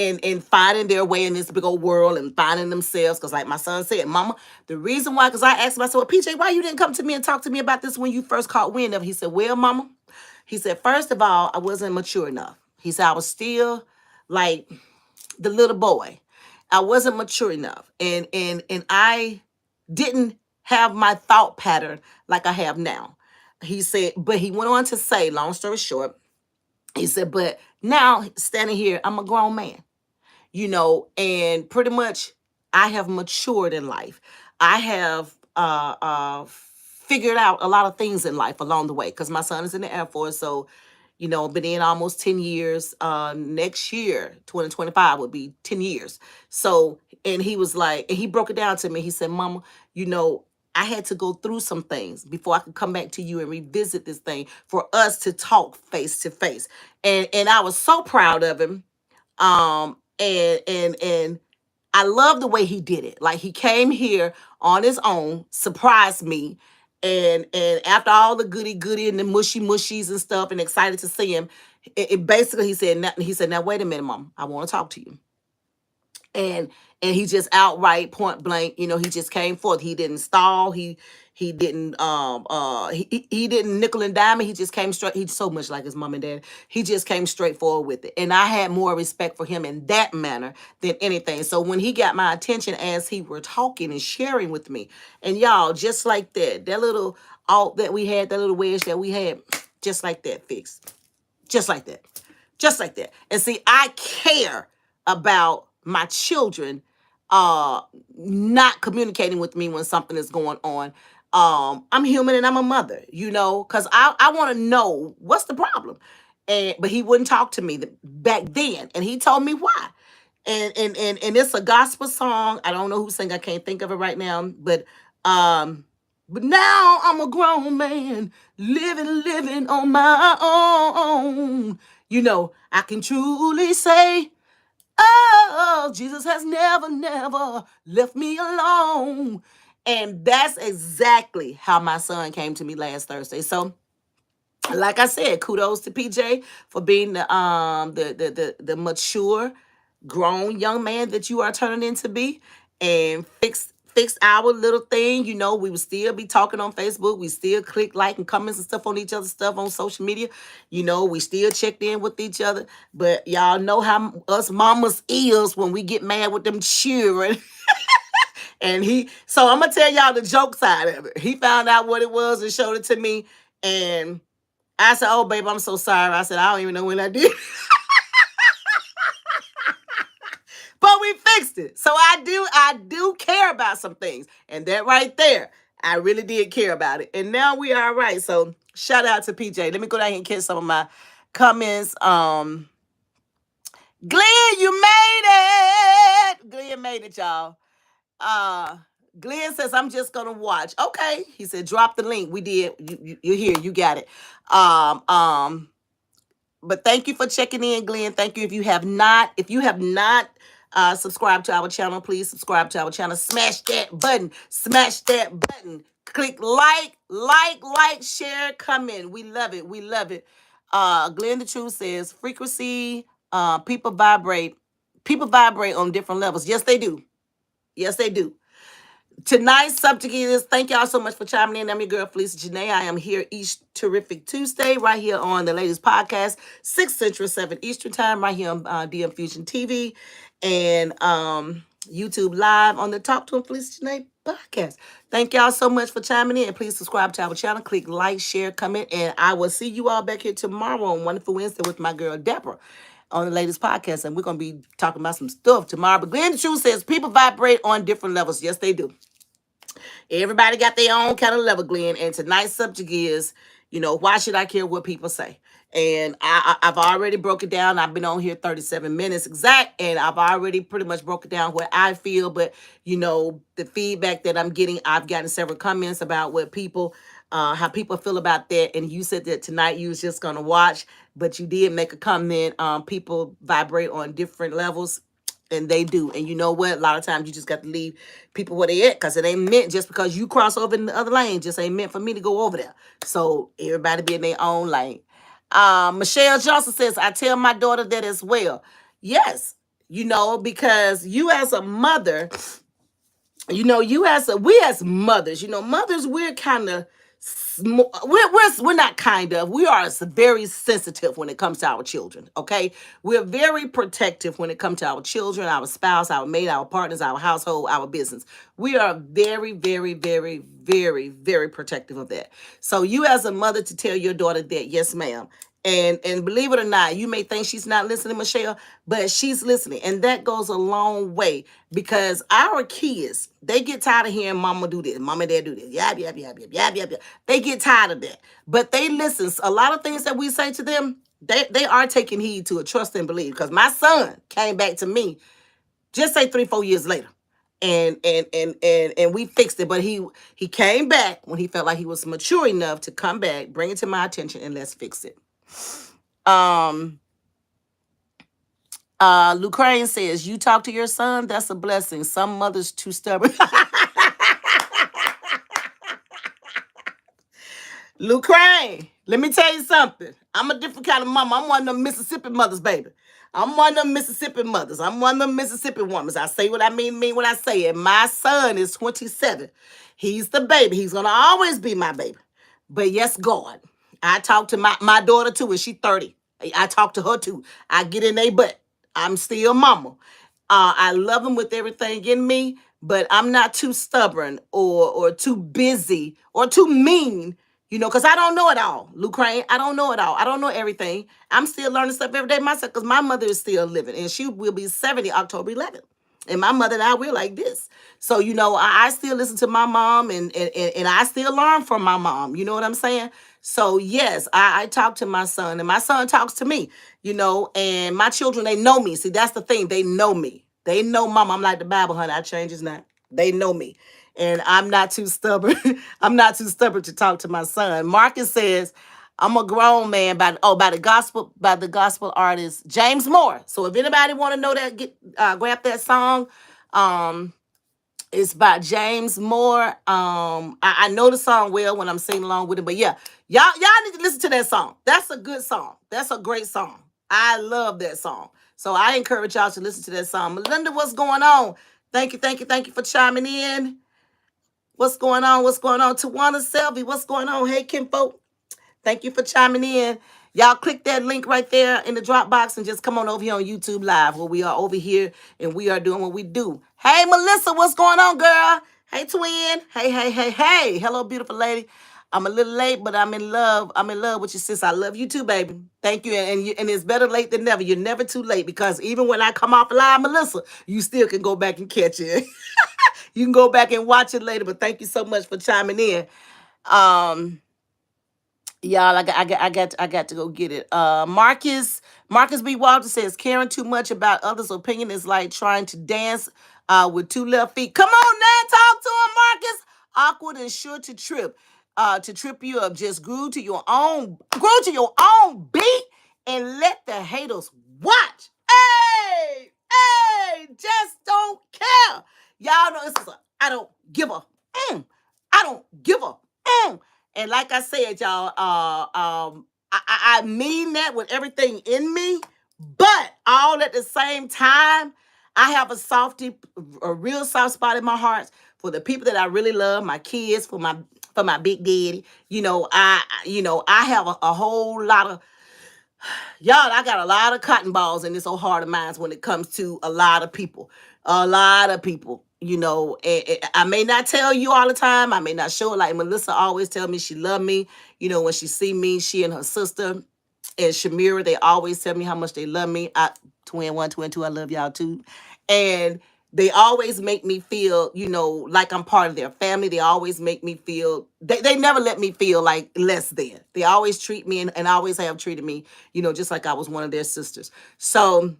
finding their way in this big old world and finding themselves. Because like my son said, Mama, the reason why, because I asked him, I said, well, PJ, why you didn't come to me and talk to me about this when you first caught wind of it? He said, well, Mama, he said, first of all, I wasn't mature enough. He said, I was still like the little boy. I wasn't mature enough. And I didn't have my thought pattern like I have now. He said, but he went on to say, long story short, he said, but now standing here, I'm a grown man, and pretty much I have matured in life. I have figured out a lot of things in life along the way because my son is in the Air Force. So, been in almost 10 years. Next year, 2025 would be 10 years. So, and he was like, and he broke it down to me. He said, Mama, I had to go through some things before I could come back to you and revisit this thing for us to talk face to face. And I was so proud of him. And I love the way he did it. Like he came here on his own, surprised me. And after all the goody and the mushies and stuff and excited to see him, it basically he said, now wait a minute, Mom, I want to talk to you. And he just outright point blank, he just came forth. He didn't stall. He didn't he didn't nickel and dime. He just came straight. He's so much like his mom and dad. He just came straight forward with it. And I had more respect for him in that manner than anything. So when he got my attention as he were talking and sharing with me, and y'all, just like that little alt that we had, that little wedge that we had, just like that fixed. Just like that. Just like that. And see, I care about my children not communicating with me when something is going on. I'm human and I'm a mother, because I want to know what's the problem. But he wouldn't talk to me back then. And he told me why. And it's a gospel song. I don't know who sang. I can't think of it right now. But now I'm a grown man living on my own. I can truly say, Jesus has never, never left me alone. And that's exactly how my son came to me last Thursday. So, like I said, kudos to PJ for being the mature, grown young man that you are turning into be, and fixed our little thing. You know, we would still be talking on Facebook. We still click like and comments and stuff on each other's stuff on social media. You know, we still checked in with each other. But y'all know how us mamas is when we get mad with them children. So I'm gonna tell y'all the joke side of it. He found out what it was and showed it to me, and I said, "Oh, babe, I'm so sorry." I said, "I don't even know when I did." But we fixed it. So I do care about some things. And that right there, I really did care about it. And now we are all right. So shout out to PJ. Let me go down here and catch some of my comments. Glenn, you made it. Glenn made it, y'all. Uh Glenn says, I'm just gonna watch. Okay. He said, drop the link. We did. You're here. You got it. But thank you for checking in, Glenn. Thank you. If you have not subscribed to our channel, please subscribe to our channel. Smash that button. Smash that button. Click like, share, comment. We love it. We love it. Glenn the Truth says frequency, people vibrate. People vibrate on different levels. Yes, they do. Yes, they do. Tonight's subject is, thank y'all so much for chiming in. I'm your girl, Felicia Janae. I am here each terrific Tuesday right here on the Ladies Podcast, 6 Central, 7 Eastern Time, right here on DM Fusion TV and YouTube Live on the Talk to Felicia Janae Podcast. Thank y'all so much for chiming in. Please subscribe to our channel. Click like, share, comment, and I will see you all back here tomorrow on Wonderful Wednesday with my girl, Deborah, on the Latest Podcast, and we're going to be talking about some stuff tomorrow. But Glenn the Truth says people vibrate on different levels. Yes, they do. Everybody got their own kind of level, Glenn. And tonight's subject is, why should I care what people say? And I've already broke it down. I've been on here 37 minutes exact, and I've already pretty much broke it down what I feel. But, the feedback that I'm getting, I've gotten several comments about what people, how people feel about that. And you said that tonight you was just going to watch, but you did make a comment. People vibrate on different levels. And they do. And you know what? A lot of times you just got to leave people where they at, because it ain't meant just because you cross over in the other lane, just ain't meant for me to go over there. So everybody be in their own lane. Michelle Johnson says, I tell my daughter that as well. Yes, because you as a mother, we as mothers, mothers, we're kind of, we're not kind of, we are very sensitive when it comes to our children. Okay, we're very protective when it comes to our children, our spouse, our mate, our partners, our household, our business. We are very, very, very, very, very protective of that. So you as a mother to tell your daughter that, yes, ma'am. And believe it or not, you may think she's not listening, Michelle, but she's listening. And that goes a long way, because our kids, they get tired of hearing mama do this, mama and dad do this, yab, yab, yab, yab, yab, yab, yab. They get tired of that. But they listen. A lot of things that we say to them, they are taking heed to it, trust and believe. Because my son came back to me, just say 3-4 years later. And we fixed it. But he came back when he felt like he was mature enough to come back, bring it to my attention, and let's fix it. Lucraine says, you talk to your son, that's a blessing. Some mothers too stubborn. Lucraine, let me tell you something. I'm a different kind of mama. I'm one of them Mississippi mothers, baby. I'm one of them Mississippi mothers. I'm one of them Mississippi women. I say what I mean when I say it. My son is 27. He's the baby. He's going to always be my baby. But yes, God, I talk to my daughter too, and she's 30. I talk to her too. I get in their butt. I'm still mama. I love them with everything in me, but I'm not too stubborn or too busy or too mean, because I don't know it all. Lucraine, I don't know it all. I don't know everything. I'm still learning stuff every day myself, because my mother is still living, and she will be 70 October 11th. And my mother and I, we're like this. So, I still listen to my mom, and I still learn from my mom. You know what I'm saying? So, yes, I talk to my son, and my son talks to me, and my children, they know me. See, that's the thing. They know me. They know mama. I'm like the Bible, honey. I change is not. They know me. And I'm not too stubborn. I'm not too stubborn to talk to my son. Marcus says, I'm a grown man by the gospel artist James Moore. So if anybody want to know that, grab that song. Um, it's by James Moore. I know the song well when I'm singing along with it, but yeah, y'all need to listen to that song. That's a good song. That's a great song. I love that song. So I encourage y'all to listen to that song. Melinda, what's going on? Thank you for chiming in. What's going on? What's going on? Tawana Selby, what's going on? Hey, Kimfolk. Thank you for chiming in. Y'all click that link right there in the Dropbox and just come on over here on YouTube Live where we are over here and we are doing what we do. Hey, Melissa, what's going on, girl? Hey, twin. Hey. Hello, beautiful lady. I'm a little late, but I'm in love. I'm in love with you, sis. I love you too, baby. Thank you. And it's better late than never. You're never too late because even when I come off live, Melissa, you still can go back and catch it. You can go back and watch it later, but thank you so much for chiming in. Y'all, I got to go get it. Marcus B. Walter says caring too much about others' opinion is like trying to dance with two left feet. Come on now, talk to him, Marcus. Awkward and sure to trip you up. Just grew to your own beat and let the haters watch. Just don't care. Y'all know this is I don't give a I don't give a And like I said, y'all, I mean that with everything in me, but all at the same time, I have a real soft spot in my heart for the people that I really love, my kids, for my big daddy. I have a whole lot of y'all, I got a lot of cotton balls in this old heart of mine when it comes to a lot of people. A lot of people. I may not tell you all the time. I may not show it. Like Melissa always tell me she love me. When she see me, she and her sister and Shamira, they always tell me how much they love me. Twin one, twin two, I love y'all too. And they always make me feel, like I'm part of their family. They always make me feel, they never let me feel like less than. They always treat me and always have treated me, just like I was one of their sisters. So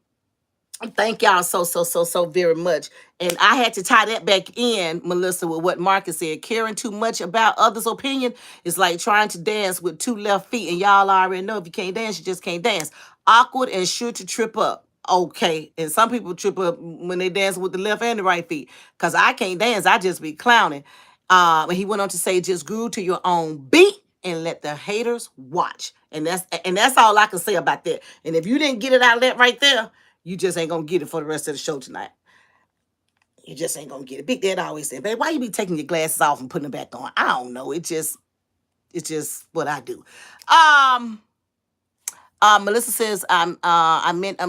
thank y'all so very much. And I had to tie that back in, Melissa, with what Marcus said. Caring too much about others' opinion is like trying to dance with two left feet. And y'all already know if you can't dance, you just can't dance. Awkward and sure to trip up. Okay. And some people trip up when they dance with the left and the right feet. Because I can't dance. I just be clowning. And he went on to say, just grew to your own beat and let the haters watch. And that's all I can say about that. And if you didn't get it out of that right there, you just ain't gonna get it for the rest of the show tonight. You just ain't gonna get it. Big Dad always said, babe, why you be taking your glasses off and putting them back on? I don't know. It's just what I do. Melissa says, I'm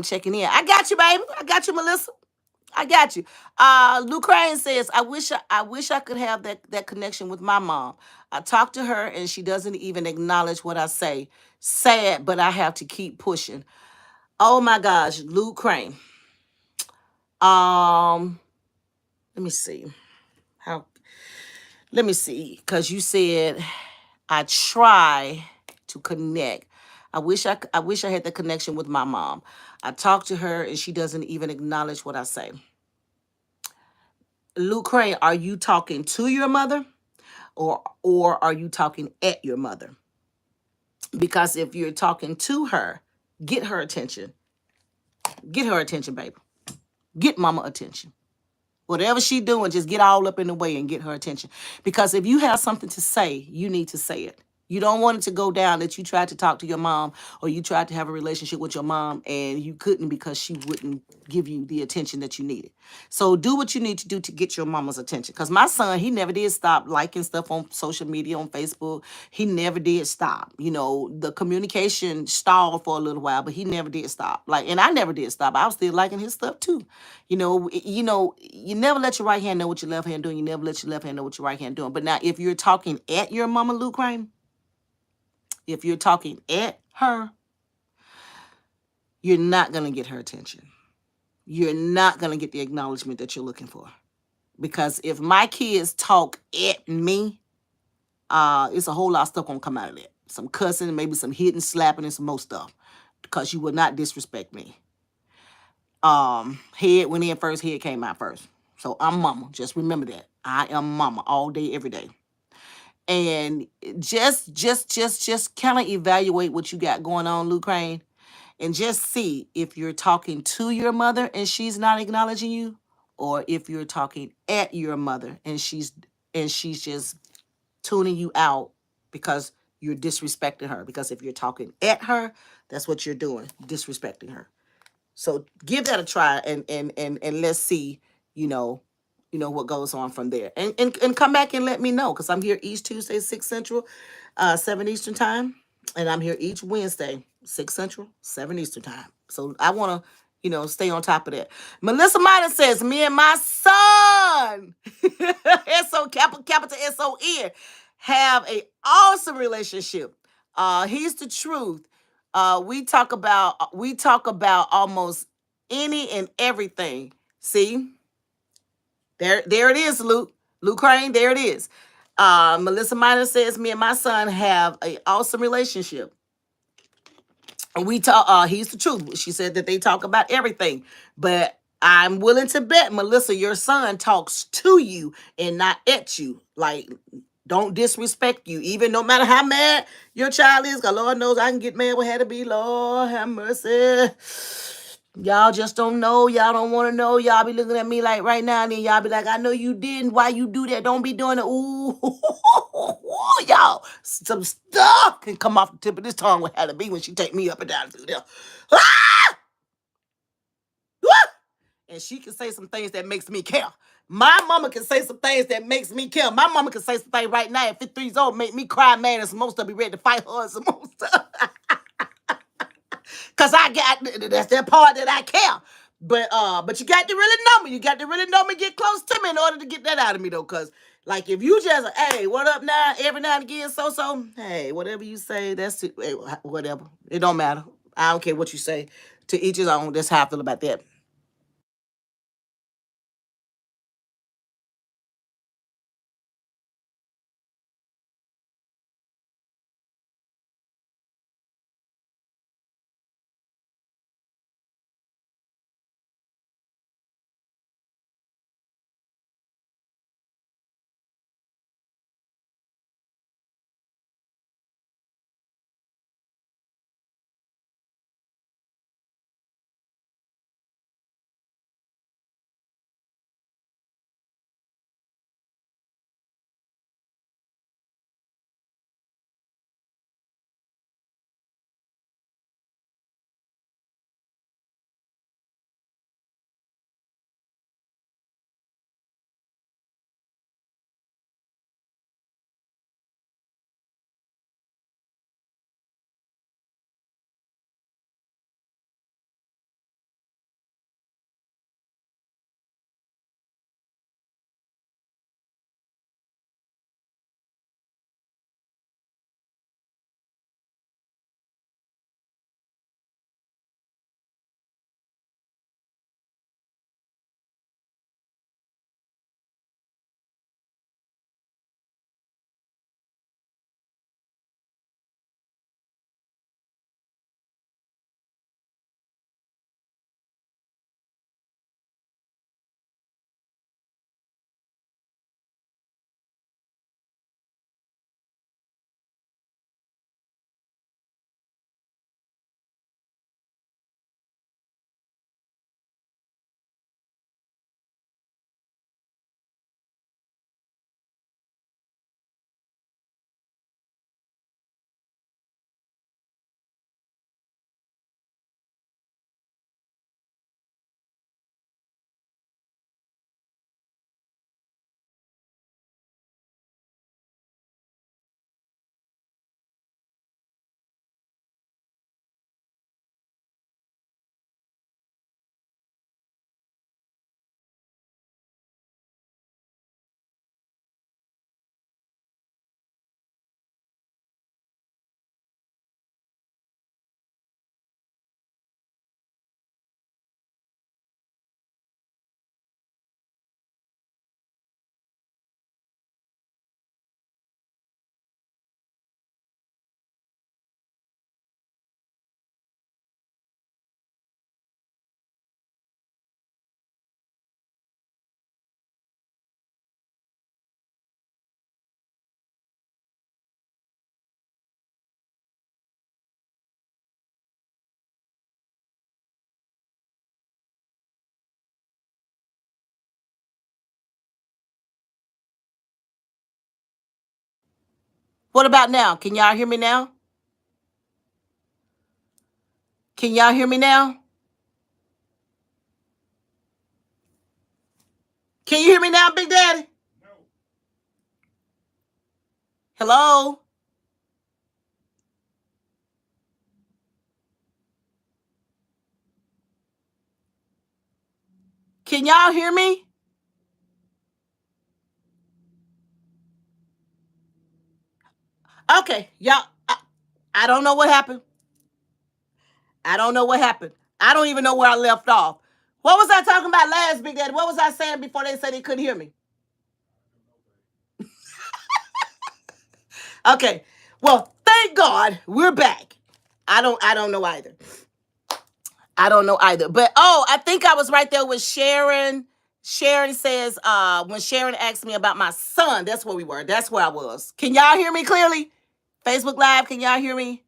checking in. I got you, baby. I got you, Melissa. I got you. Lou Crane says, I wish I could have that connection with my mom. I talk to her and she doesn't even acknowledge what I say. Sad, but I have to keep pushing. Oh my gosh, Lou Crane. Let me see. Let me see. Because you said, I try to connect. I wish I had the connection with my mom. I talk to her and she doesn't even acknowledge what I say. Lou Crane, are you talking to your mother or are you talking at your mother? Because if you're talking to her, get her attention. Get her attention, baby. Get mama attention. Whatever she doing, just get all up in the way and get her attention. Because if you have something to say, you need to say it. You don't want it to go down that you tried to talk to your mom or you tried to have a relationship with your mom and you couldn't because she wouldn't give you the attention that you needed. So do what you need to do to get your mama's attention. Because my son, he never did stop liking stuff on social media, on Facebook. He never did stop. The communication stalled for a little while, but he never did stop. And I never did stop. I was still liking his stuff too. You never let your right hand know what your left hand doing. You never let your left hand know what your right hand doing. But now, if you're talking at your mama, Lou Crane, if you're talking at her, you're not going to get her attention. You're not going to get the acknowledgement that you're looking for. Because if my kids talk at me, it's a whole lot of stuff going to come out of that. Some cussing, maybe some hitting, slapping, and some more stuff. Because you will not disrespect me. Head went in first, head came out first. So I'm mama. Just remember that. I am mama all day, every day. And just kind of evaluate what you got going on, Lou Crane, and just see if you're talking to your mother and she's not acknowledging you, or if you're talking at your mother and she's just tuning you out because you're disrespecting her. Because if you're talking at her, that's what you're doing, disrespecting her. So give that a try, and let's see, you know, what goes on from there. And come back and let me know, because I'm here each Tuesday, 6 Central, 7 Eastern time. And I'm here each Wednesday, 6 Central, 7 Eastern time. So I want to, stay on top of that. Melissa Minor says, me and my son, capital SON, have a awesome relationship. He's the truth. We talk about almost any and everything. See, there it is, Luke Crane. There it is. Melissa Minor says, me and my son have a awesome relationship. We talk. He's the truth. She said that they talk about everything, but I'm willing to bet, Melissa, your son talks to you and not at you. Like, don't disrespect you, even no matter how mad your child is. Cause Lord knows I can get mad. What had to be, Lord have mercy. Y'all just don't know. Y'all don't want to know. Y'all be looking at me like right now, and then y'all be like, I know you didn't. Why you do that? Don't be doing it. Ooh, y'all. Some stuff can come off the tip of this tongue. What had to be when she take me up and down through there. Ah! Ah! And she can say some things that makes me care. My mama can say some things that makes me care. My mama can say some things right now at 53 years old, make me cry, man, and some more stuff, be ready to fight her and some more stuff. Cause that's that part that I care. But you got to really know me. You got to really know me, get close to me in order to get that out of me though. Cause like if you just, hey, what up now? Every now and again, hey, whatever you say, that's it. Hey, whatever. It don't matter. I don't care what you say. To each his own. That's how I feel about that. What about now? Can y'all hear me now? Can y'all hear me now? Can you hear me now, Big Daddy? Hello? Can y'all hear me? Okay, y'all. I don't know what happened. I don't know what happened. I don't even know where I left off. What was I talking about last, Big Daddy? What was I saying before they said they couldn't hear me? Okay. Well, thank God we're back. I don't know either. I don't know either. But I think I was right there with Sharon. Sharon says, when Sharon asked me about my son, that's where we were. That's where I was. Can y'all hear me clearly? Facebook Live, can y'all hear me?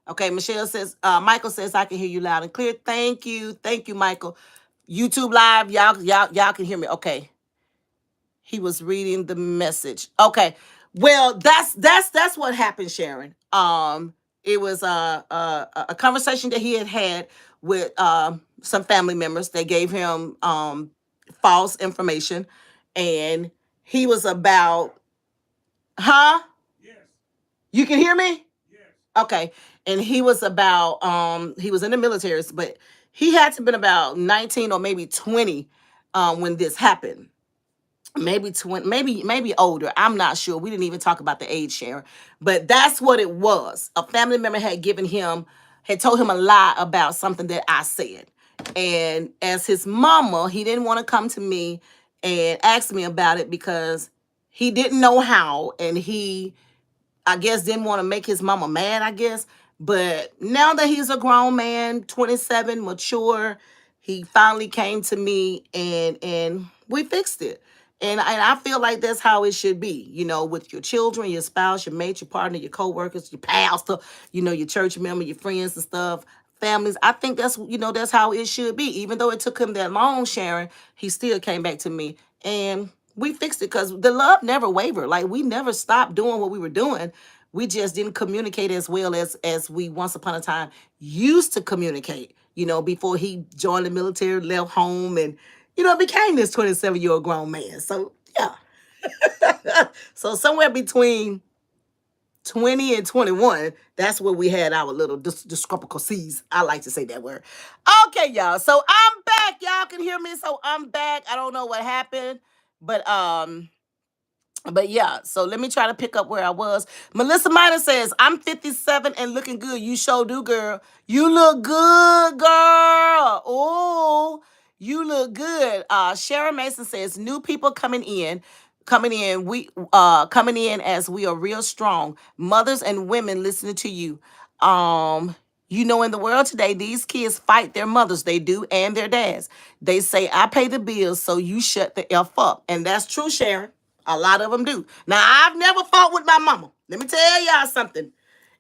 Okay, Michelle says, Michael says I can hear you loud and clear. Thank you. Thank you, Michael. YouTube Live, y'all can hear me. Okay. He was reading the message. Okay. Well, that's what happened, Sharon. It was a conversation that he had with some family members. They gave him false information, and he was about, huh? You can hear me? Okay. And he was about he was in the military, but he had to have been about 19 or maybe 20 when this happened. Maybe 20, maybe older. I'm not sure. We didn't even talk about the age, Sharon. But that's what it was. A family member had told him a lie about something that I said. And as his mama, he didn't want to come to me and ask me about it because he didn't know how, and he, I guess, didn't want to make his mama mad, I guess. But now that he's a grown man, 27, mature, he finally came to me, and we fixed it. And I feel like that's how it should be, with your children, your spouse, your mate, your partner, your coworkers, your pastor, your church member, your friends and stuff, families. I think that's how it should be. Even though it took him that long, Sharon, he still came back to me, and we fixed it because the love never wavered. Like, we never stopped doing what we were doing. We just didn't communicate as well as we once upon a time used to communicate, before he joined the military, left home, and, became this 27-year-old grown man. So, yeah. So somewhere between 20 and 21, that's where we had our little discrepancies. I like to say that word. Okay, y'all. So I'm back. Y'all can hear me. So I'm back. I don't know what happened, but yeah, so let me try to pick up where I was. Melissa Minor says, I'm 57 and looking good. You sure do, girl. You look good, girl. Oh, you look good. Sharon Mason says, new people coming in as we are real strong. Mothers and women listening to you. In the world today, these kids fight their mothers. They do, and their dads. They say, I pay the bills, so you shut the F up. And that's true, Sharon. A lot of them do. Now, I've never fought with my mama. Let me tell y'all something.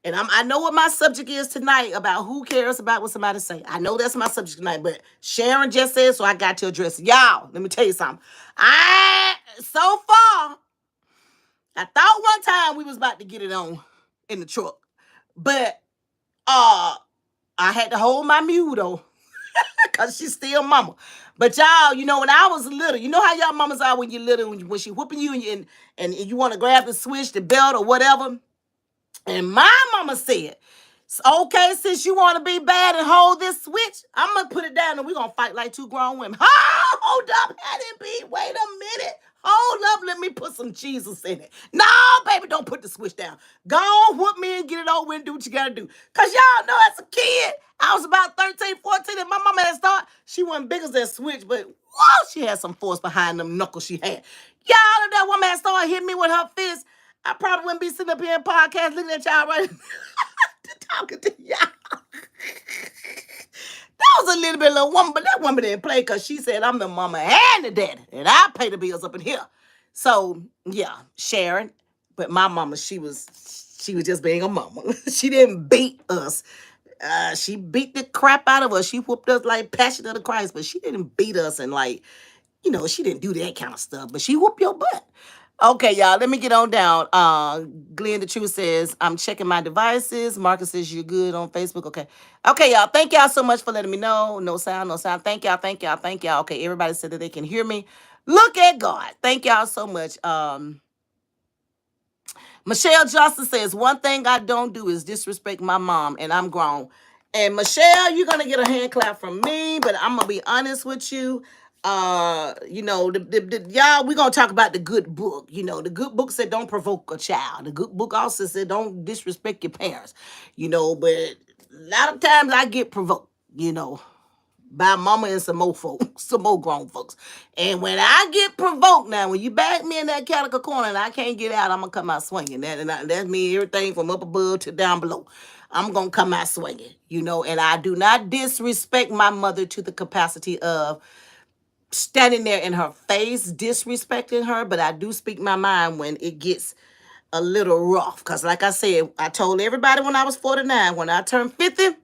And I know what my subject is tonight about who cares about what somebody say. I know that's my subject tonight, but Sharon just said, so I got to address it. Y'all, let me tell you something. So far, I thought one time we was about to get it on in the truck. But I had to hold my mule though. Because she's still mama. But y'all, when I was little, you know how y'all mamas are when you're little, when she whooping you and you want to grab the switch, the belt, or whatever. And my mama said, okay, since you want to be bad and hold this switch, I'm going to put it down and we're going to fight like two grown women. Oh, hold up, had it be. Wait a minute. Hold up, let me put some Jesus in it. No, baby, don't put the switch down. Go on, whoop me and get it over and do what you got to do. Because y'all know as a kid, I was about 13, 14, and my mama had started. She wasn't big as that switch, but whoa, she had some force behind them knuckles she had. Y'all, if that woman had started hitting me with her fist, I probably wouldn't be sitting up here in podcast looking at y'all right talking to y'all. That was a little bit of a woman, but that woman didn't play because she said, I'm the mama and the daddy, and I pay the bills up in here. So, yeah, Sharon. But my mama, she was just being a mama. She didn't beat us. She beat the crap out of us. She whooped us like Passion of the Christ, but she didn't beat us and she didn't do that kind of stuff. But she whooped your butt. Okay, y'all, let me get on down. Glenn the Truth says, I'm checking my devices. Marcus says, you're good on Facebook. Okay. Okay, y'all. Thank y'all so much for letting me know. No sound, no sound. Thank y'all, thank y'all, thank y'all. Okay, everybody said that they can hear me. Look at God. Thank y'all so much. Michelle Johnson says, one thing I don't do is disrespect my mom, and I'm grown. And Michelle, you're gonna get a hand clap from me, but I'm gonna be honest with you. Y'all, we're gonna talk about the good book. The good book said don't provoke a child. The good book also said don't disrespect your parents. But a lot of times I get provoked, by mama and some more folks, some more grown folks. And when I get provoked now, when you back me in that calico corner and I can't get out, I'm gonna come out swinging. That means everything from up above to down below. I'm gonna come out swinging, and I do not disrespect my mother to the capacity of standing there in her face, disrespecting her, but I do speak my mind when it gets a little rough. Cause like I said, I told everybody when I was 49, when I turned 50,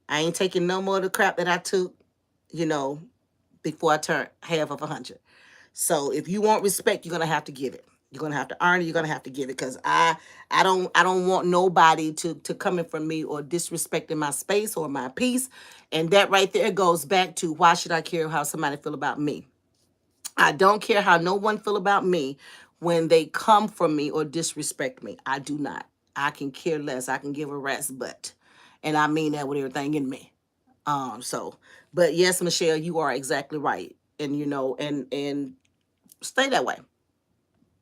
I ain't taking no more of the crap that I took, you know, before I turned half of 100. So if you want respect, you're gonna have to give it. You're gonna have to earn it. You're gonna have to give it, because I don't want nobody to come in from me or disrespecting my space or my peace. And that right there goes back to, why should I care how somebody feel about me? I don't care how no one feel about me when they come from me or disrespect me. I do not. I can care less. I can give a rat's butt, and I mean that with everything in me. So, but yes, Michelle, you are exactly right. And and stay that way.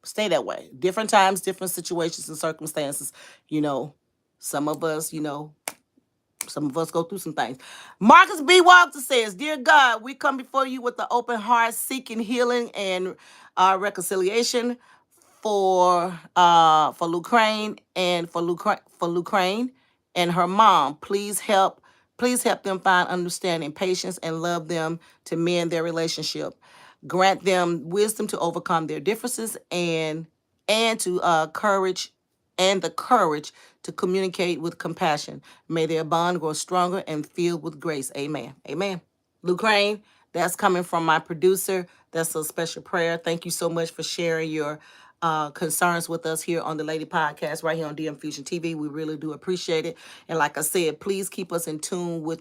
Stay that way. Different times, different situations and circumstances. You know, some of us, some of us go through some things. Marcus B. Walker says, Dear God, we come before you with the open heart, seeking healing and reconciliation for Lucraine and for Lucraine and her mom. Please help them find understanding, patience, and love them to mend their relationship. Grant them wisdom to overcome their differences and to the courage to communicate with compassion. May their bond grow stronger and filled with grace. Amen. Amen. Lucraine, that's coming from my producer. That's a special prayer. Thank you so much for sharing your concerns with us here on the Lady Podcast, right here on DM Fusion TV. We really do appreciate it. And like I said, please keep us in tune with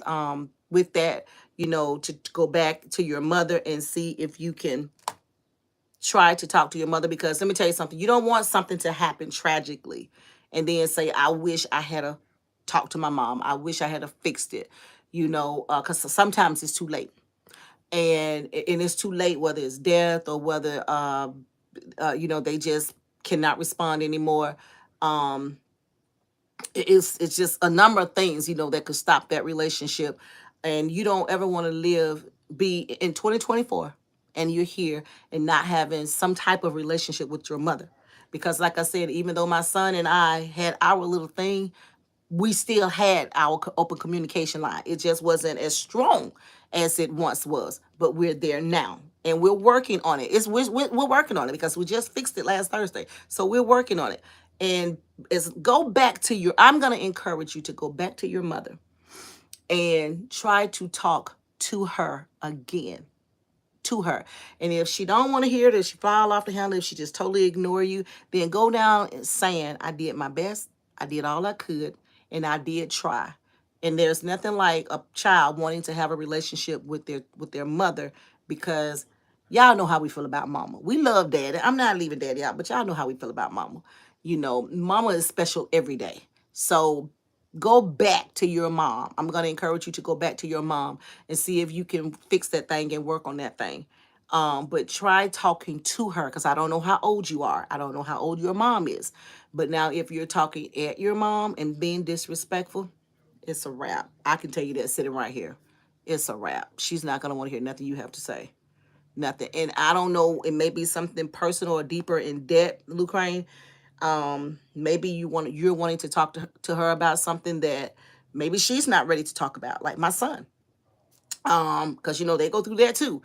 that, to go back to your mother and see if you can try to talk to your mother, because let me tell you something. You don't want something to happen tragically and then say, I wish I had a talked to my mom. I wish I had a fixed it, because sometimes it's too late. And it's too late, whether it's death or whether, they just cannot respond anymore. Um, it's just a number of things, that could stop that relationship. And you don't ever want to be in 2024 and you're here and not having some type of relationship with your mother. Because like I said, even though my son and I had our little thing, we still had our open communication line. It just wasn't as strong as it once was, but we're there now. And we're working on it. We're working on it because we just fixed it last Thursday. So we're working on it. And I'm going to encourage you to go back to your mother and try to talk to her again. To her. And if she don't want to hear it, if she fall off the handle, if she just totally ignore you, then go down and saying, I did my best, I did all I could, and I did try. And there's nothing like a child wanting to have a relationship with their mother, because y'all know how we feel about mama. We love daddy. I'm not leaving daddy out, but y'all know how we feel about mama. Mama is special every day. So go back to your mom. I'm going to encourage you to go back to your mom and see if you can fix that thing and work on that thing. But try talking to her, because I don't know how old you are. I don't know how old your mom is. But now if you're talking at your mom and being disrespectful, it's a wrap. I can tell you that sitting right here. It's a wrap. She's not going to want to hear nothing you have to say. Nothing. And I don't know, it may be something personal or deeper in depth, Lucraine. Maybe you're wanting to talk to her about something that maybe she's not ready to talk about, like my son. Because they go through that too.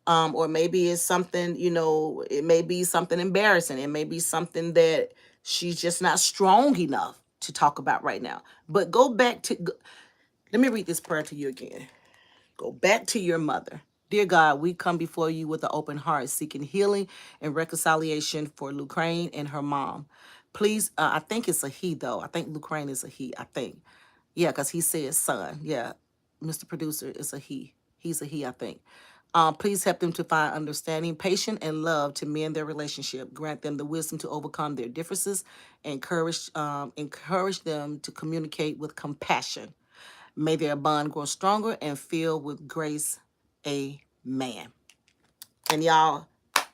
Or maybe it's something, it may be something embarrassing. It may be something that she's just not strong enough to talk about right now. But let me read this prayer to you again. Go back to your mother. Dear God, we come before you with an open heart, seeking healing and reconciliation for Lucraine and her mom. Please, I think it's a he, though. I think Lucraine is a he, I think. Yeah, because he says son. Yeah, Mr. Producer is a he. He's a he, I think. Please help them to find understanding, patience, and love to mend their relationship. Grant them the wisdom to overcome their differences. Encourage them to communicate with compassion. May their bond grow stronger and filled with grace. Amen. And y'all,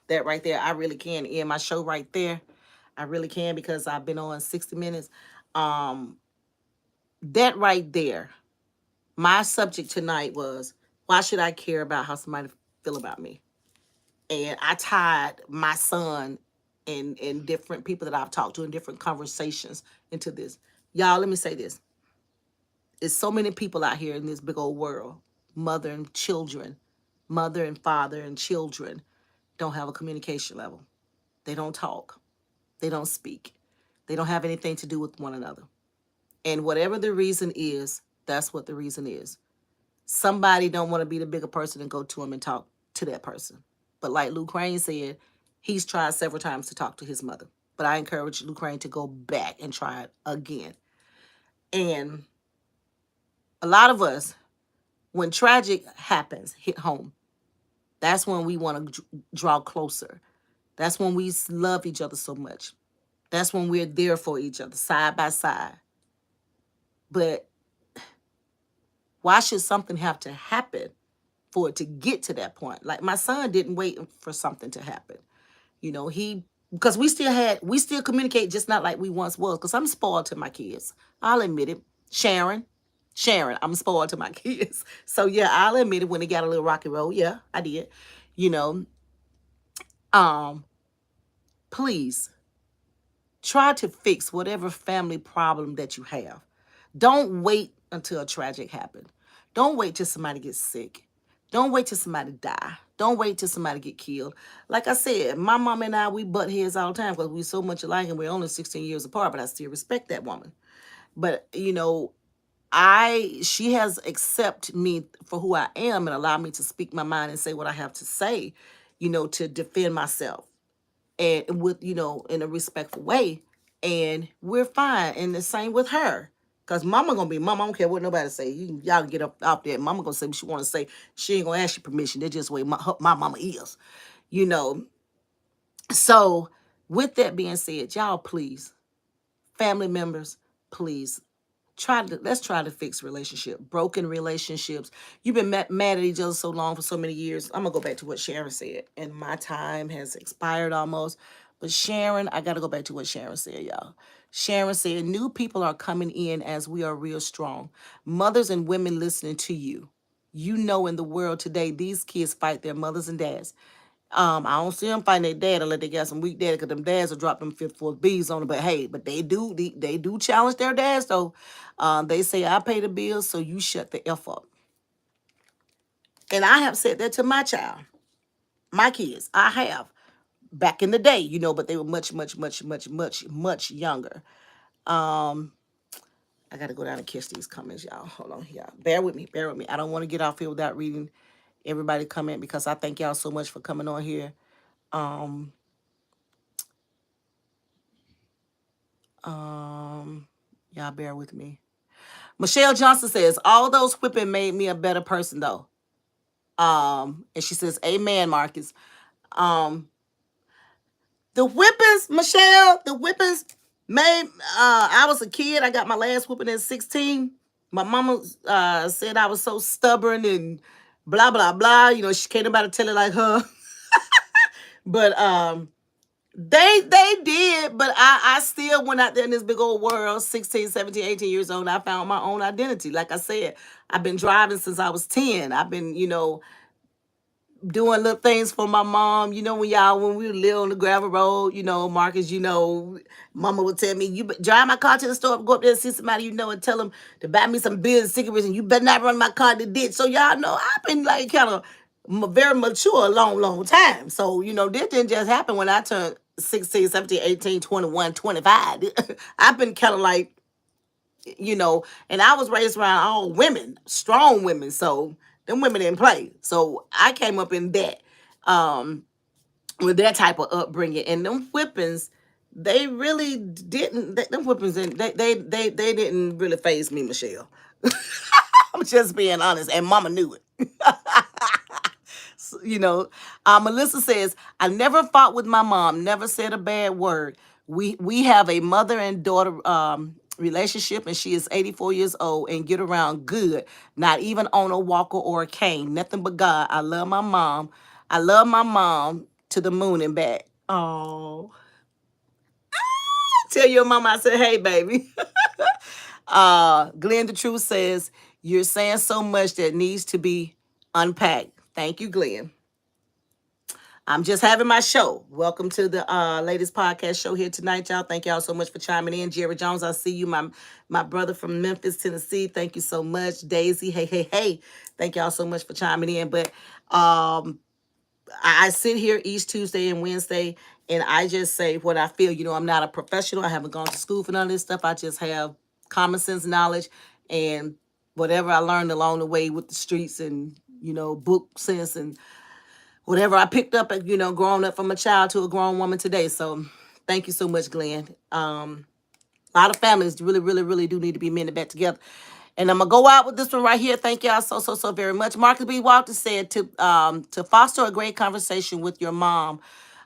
that right there, I really can end my show right there. I really can, because I've been on 60 minutes. Um, that right there, my subject tonight was, why should I care about how somebody feel about me? And I tied my son and different people that I've talked to in different conversations into this. Y'all, let me say this. There's so many people out here in this big old world, mother and children, mother and father and children, don't have a communication level. They don't talk. They don't speak. They don't have anything to do with one another. And whatever the reason is, that's what the reason is. Somebody don't want to be the bigger person and go to him and talk to that person. But like Luke Crane said, he's tried several times to talk to his mother. But I encourage Luke Crane to go back and try it again. And a lot of us, when tragic happens, hit home, that's when we want to draw closer. That's when we love each other so much. That's when we're there for each other, side by side. But why should something have to happen for it to get to that point? Like, my son didn't wait for something to happen. You know, because we still communicate, just not like we once was. Because I'm spoiled to my kids. I'll admit it. Sharon, I'm spoiled to my kids. So yeah, I'll admit it, when it got a little rocky road. Yeah, I did. You know, please try to fix whatever family problem that you have. Don't wait until a tragic happens. Don't wait till somebody gets sick. Don't wait till somebody die. Don't wait till somebody get killed. Like I said, my mom and I, we butt heads all the time because we're so much alike and we're only 16 years apart, but I still respect that woman. But, you know, she has accepted me for who I am and allowed me to speak my mind and say what I have to say, you know, to defend myself, and with, you know, in a respectful way. And we're fine. And the same with her. Because mama gonna be mama. I don't care what nobody say. Y'all can get up out there. Mama gonna say what she want to say. She ain't gonna ask you permission. That's just the way my mama is. You know. So with that being said, y'all, please, family members, please, let's try to fix broken relationships. You've been mad at each other so long, for so many years. I'm gonna go back to what Sharon said, and my time has expired almost. But Sharon, I gotta go back to what Sharon said, y'all. Sharon said, new people are coming in as we are real strong. Mothers and women listening to you. You know, in the world today, these kids fight their mothers and dads. I don't see them fighting their dad unless they got some weak daddy, because them dads will drop them fifth, fourth B's on them. But hey, they do challenge their dads though. They say, I pay the bills, so you shut the F up. And I have said that to my child, my kids. I have, back in the day, you know, but they were much, much, much, much, much, much younger. I got to go down and catch these comments, y'all. Hold on, y'all. Bear with me. I don't want to get off here without reading everybody comment, because I thank y'all so much for coming on here. Y'all bear with me. Michelle Johnson says, all those whipping made me a better person though. And she says, amen, Marcus. The whippings, Michelle, the whippings made, I was a kid. I got my last whipping at 16. My mama said I was so stubborn and blah, blah, blah. You know, she can't nobody tell it like her. But they did, but I still went out there in this big old world, 16, 17, 18 years old. I found my own identity. Like I said, I've been driving since I was 10. I've been, you know, doing little things for my mom. You know, when we live on the gravel road, you know, Marcus, you know, mama would tell me, you drive my car to the store, go up there and see somebody you know and tell them to buy me some beers and cigarettes, and you better not run my car to the ditch. So y'all know I've been like kind of very mature a long, long time. So, you know, this didn't just happen when I turned 16, 17, 18, 21, 25. I've been kind of like, you know, and I was raised around all women, strong women. So Them women didn't play. So I came up in that. Um, with that type of upbringing, and them whippings, they really didn't. Them whippings, they didn't really phase me, Michelle. I'm just being honest, and Mama knew it. you know, Melissa says, I never fought with my mom, never said a bad word. We have a mother and daughter relationship, and she is 84 years old and get around good, not even on a walker or a cane, nothing but God. I love my mom. I love my mom to the moon and back. Oh, tell your mama I said, hey, baby. Glenn the Truth says, you're saying so much that needs to be unpacked. Thank you, Glenn. I'm just having my show. Welcome to the latest podcast show here tonight, y'all. Thank y'all so much for chiming in. Jerry Jones, I see you, my brother from Memphis, Tennessee. Thank you so much. Daisy, hey, hey, hey. Thank y'all so much for chiming in. But I sit here each Tuesday and Wednesday, and I just say what I feel. I'm not a professional. I haven't gone to school for none of this stuff. I just have common sense knowledge and whatever I learned along the way with the streets and, book sense and whatever I picked up, growing up from a child to a grown woman today. So thank you so much, Glenn. A lot of families really, really, really do need to be mended back together. And I'm gonna go out with this one right here. Thank y'all so very much. Marcus B. Walter said to foster a great conversation with your mom,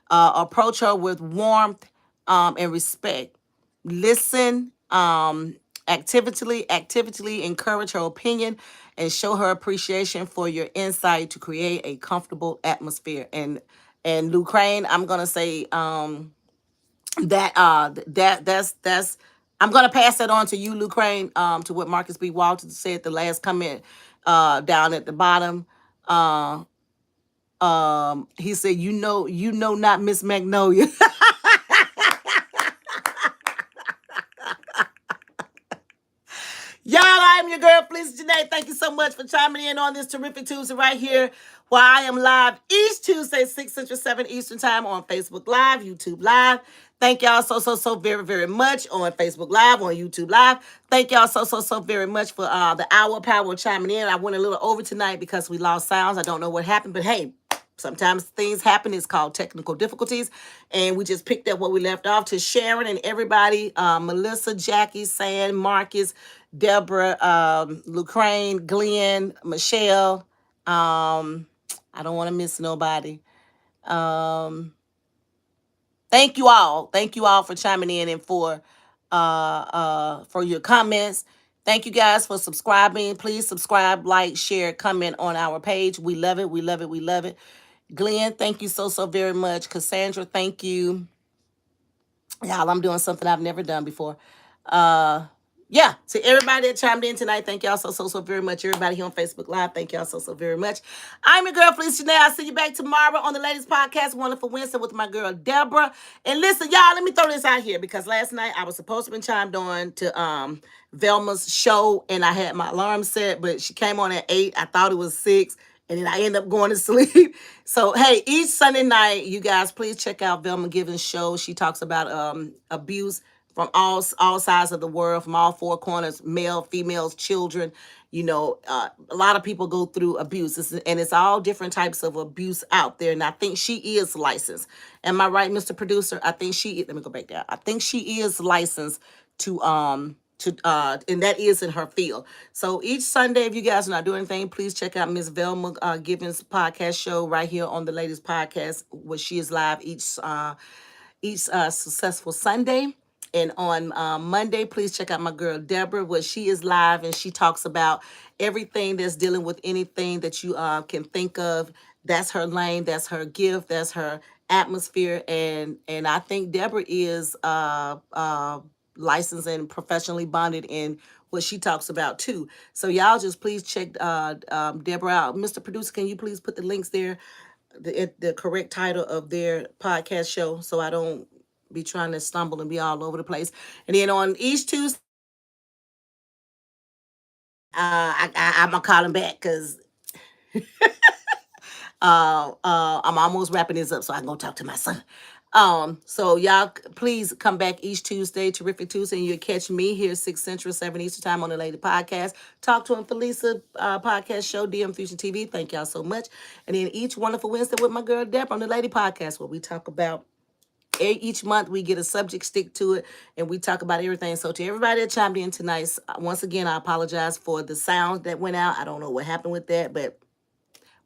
approach her with warmth and respect. Listen, actively encourage her opinion and show her appreciation for your insight to create a comfortable atmosphere. And Lucraine, I'm gonna say that's I'm gonna pass that on to you, Lucraine, to what Marcus B. Walter said, the last comment down at the bottom. He said, not Miss Magnolia. Y'all, I'm your girl, Felicia Janae. Thank you so much for chiming in on this terrific Tuesday right here, where I am live each Tuesday, 6 Central, 7 Eastern Time on Facebook Live, YouTube Live. Thank y'all so very, very much on Facebook Live, on YouTube Live. Thank y'all so very much for the hour power chiming in. I went a little over tonight because we lost sounds. I don't know what happened, but hey, sometimes things happen. It's called technical difficulties. And we just picked up what we left off to Sharon and everybody, Melissa, Jackie, San, Marcus, Deborah, Lucraine, Glenn, Michelle. I don't want to miss nobody. Thank you all. Thank you all for chiming in and for your comments. Thank you guys for subscribing. Please subscribe, like, share, comment on our page. We love it. We love it. We love it. Glenn, thank you so very much. Cassandra, thank you. Y'all, I'm doing something I've never done before. Yeah, to everybody that chimed in tonight, thank y'all so very much. Everybody here on Facebook Live, thank y'all so very much. I'm your girl, Felicia Janae. I'll see you back tomorrow on the latest podcast, Wonderful Wednesday, with my girl, Deborah. And listen, y'all, let me throw this out here, because last night I was supposed to be chimed on to Velma's show, and I had my alarm set, but she came on at 8. I thought it was 6. And then I end up going to sleep. So, hey, each Sunday night, you guys, please check out Velma Givens' show. She talks about abuse from all sides of the world, from all four corners, male, females, children. A lot of people go through abuse. And it's all different types of abuse out there. And I think she is licensed. Am I right, Mr. Producer? I think let me go back down. I think she is licensed to and that is in her field. So each Sunday, if you guys are not doing anything, please check out Miss Velma Givens' podcast show right here on the latest podcast, where she is live each successful Sunday. And on Monday, please check out my girl Deborah, where she is live and she talks about everything that's dealing with anything that you can think of. That's her lane, that's her gift, that's her atmosphere. And I think Deborah is licensed and professionally bonded in what she talks about too. So y'all just please check Deborah out. Mr. Producer, can you please put the links there, the correct title of their podcast show, so I don't be trying to stumble and be all over the place. And then on each Tuesday, I'm gonna call him back, because I'm almost wrapping this up so I can go talk to my son. So y'all please come back each Tuesday, Terrific Tuesday, and you'll catch me here 6 Central, 7 Eastern Time on the Lady Podcast. Talk to him, Felisa podcast show, DM Fusion TV. Thank y'all so much. And then each wonderful Wednesday with my girl Deborah on the Lady Podcast, where we talk about each month we get a subject, stick to it, and we talk about everything. So to everybody that chimed in tonight, once again, I apologize for the sound that went out. I don't know what happened with that, but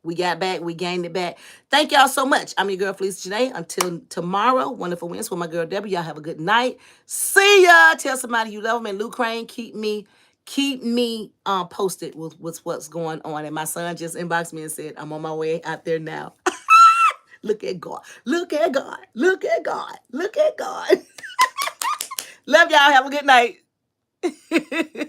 we got back. We gained it back. Thank y'all so much. I'm your girl, Felicia Janae. Until tomorrow, wonderful Wednesday with my girl, Debbie. Y'all have a good night. See ya. Tell somebody you love them. And Lou Crane, keep me posted with what's going on. And my son just inboxed me and said, I'm on my way out there now. Look at God. Look at God. Look at God. Look at God. Love y'all. Have a good night.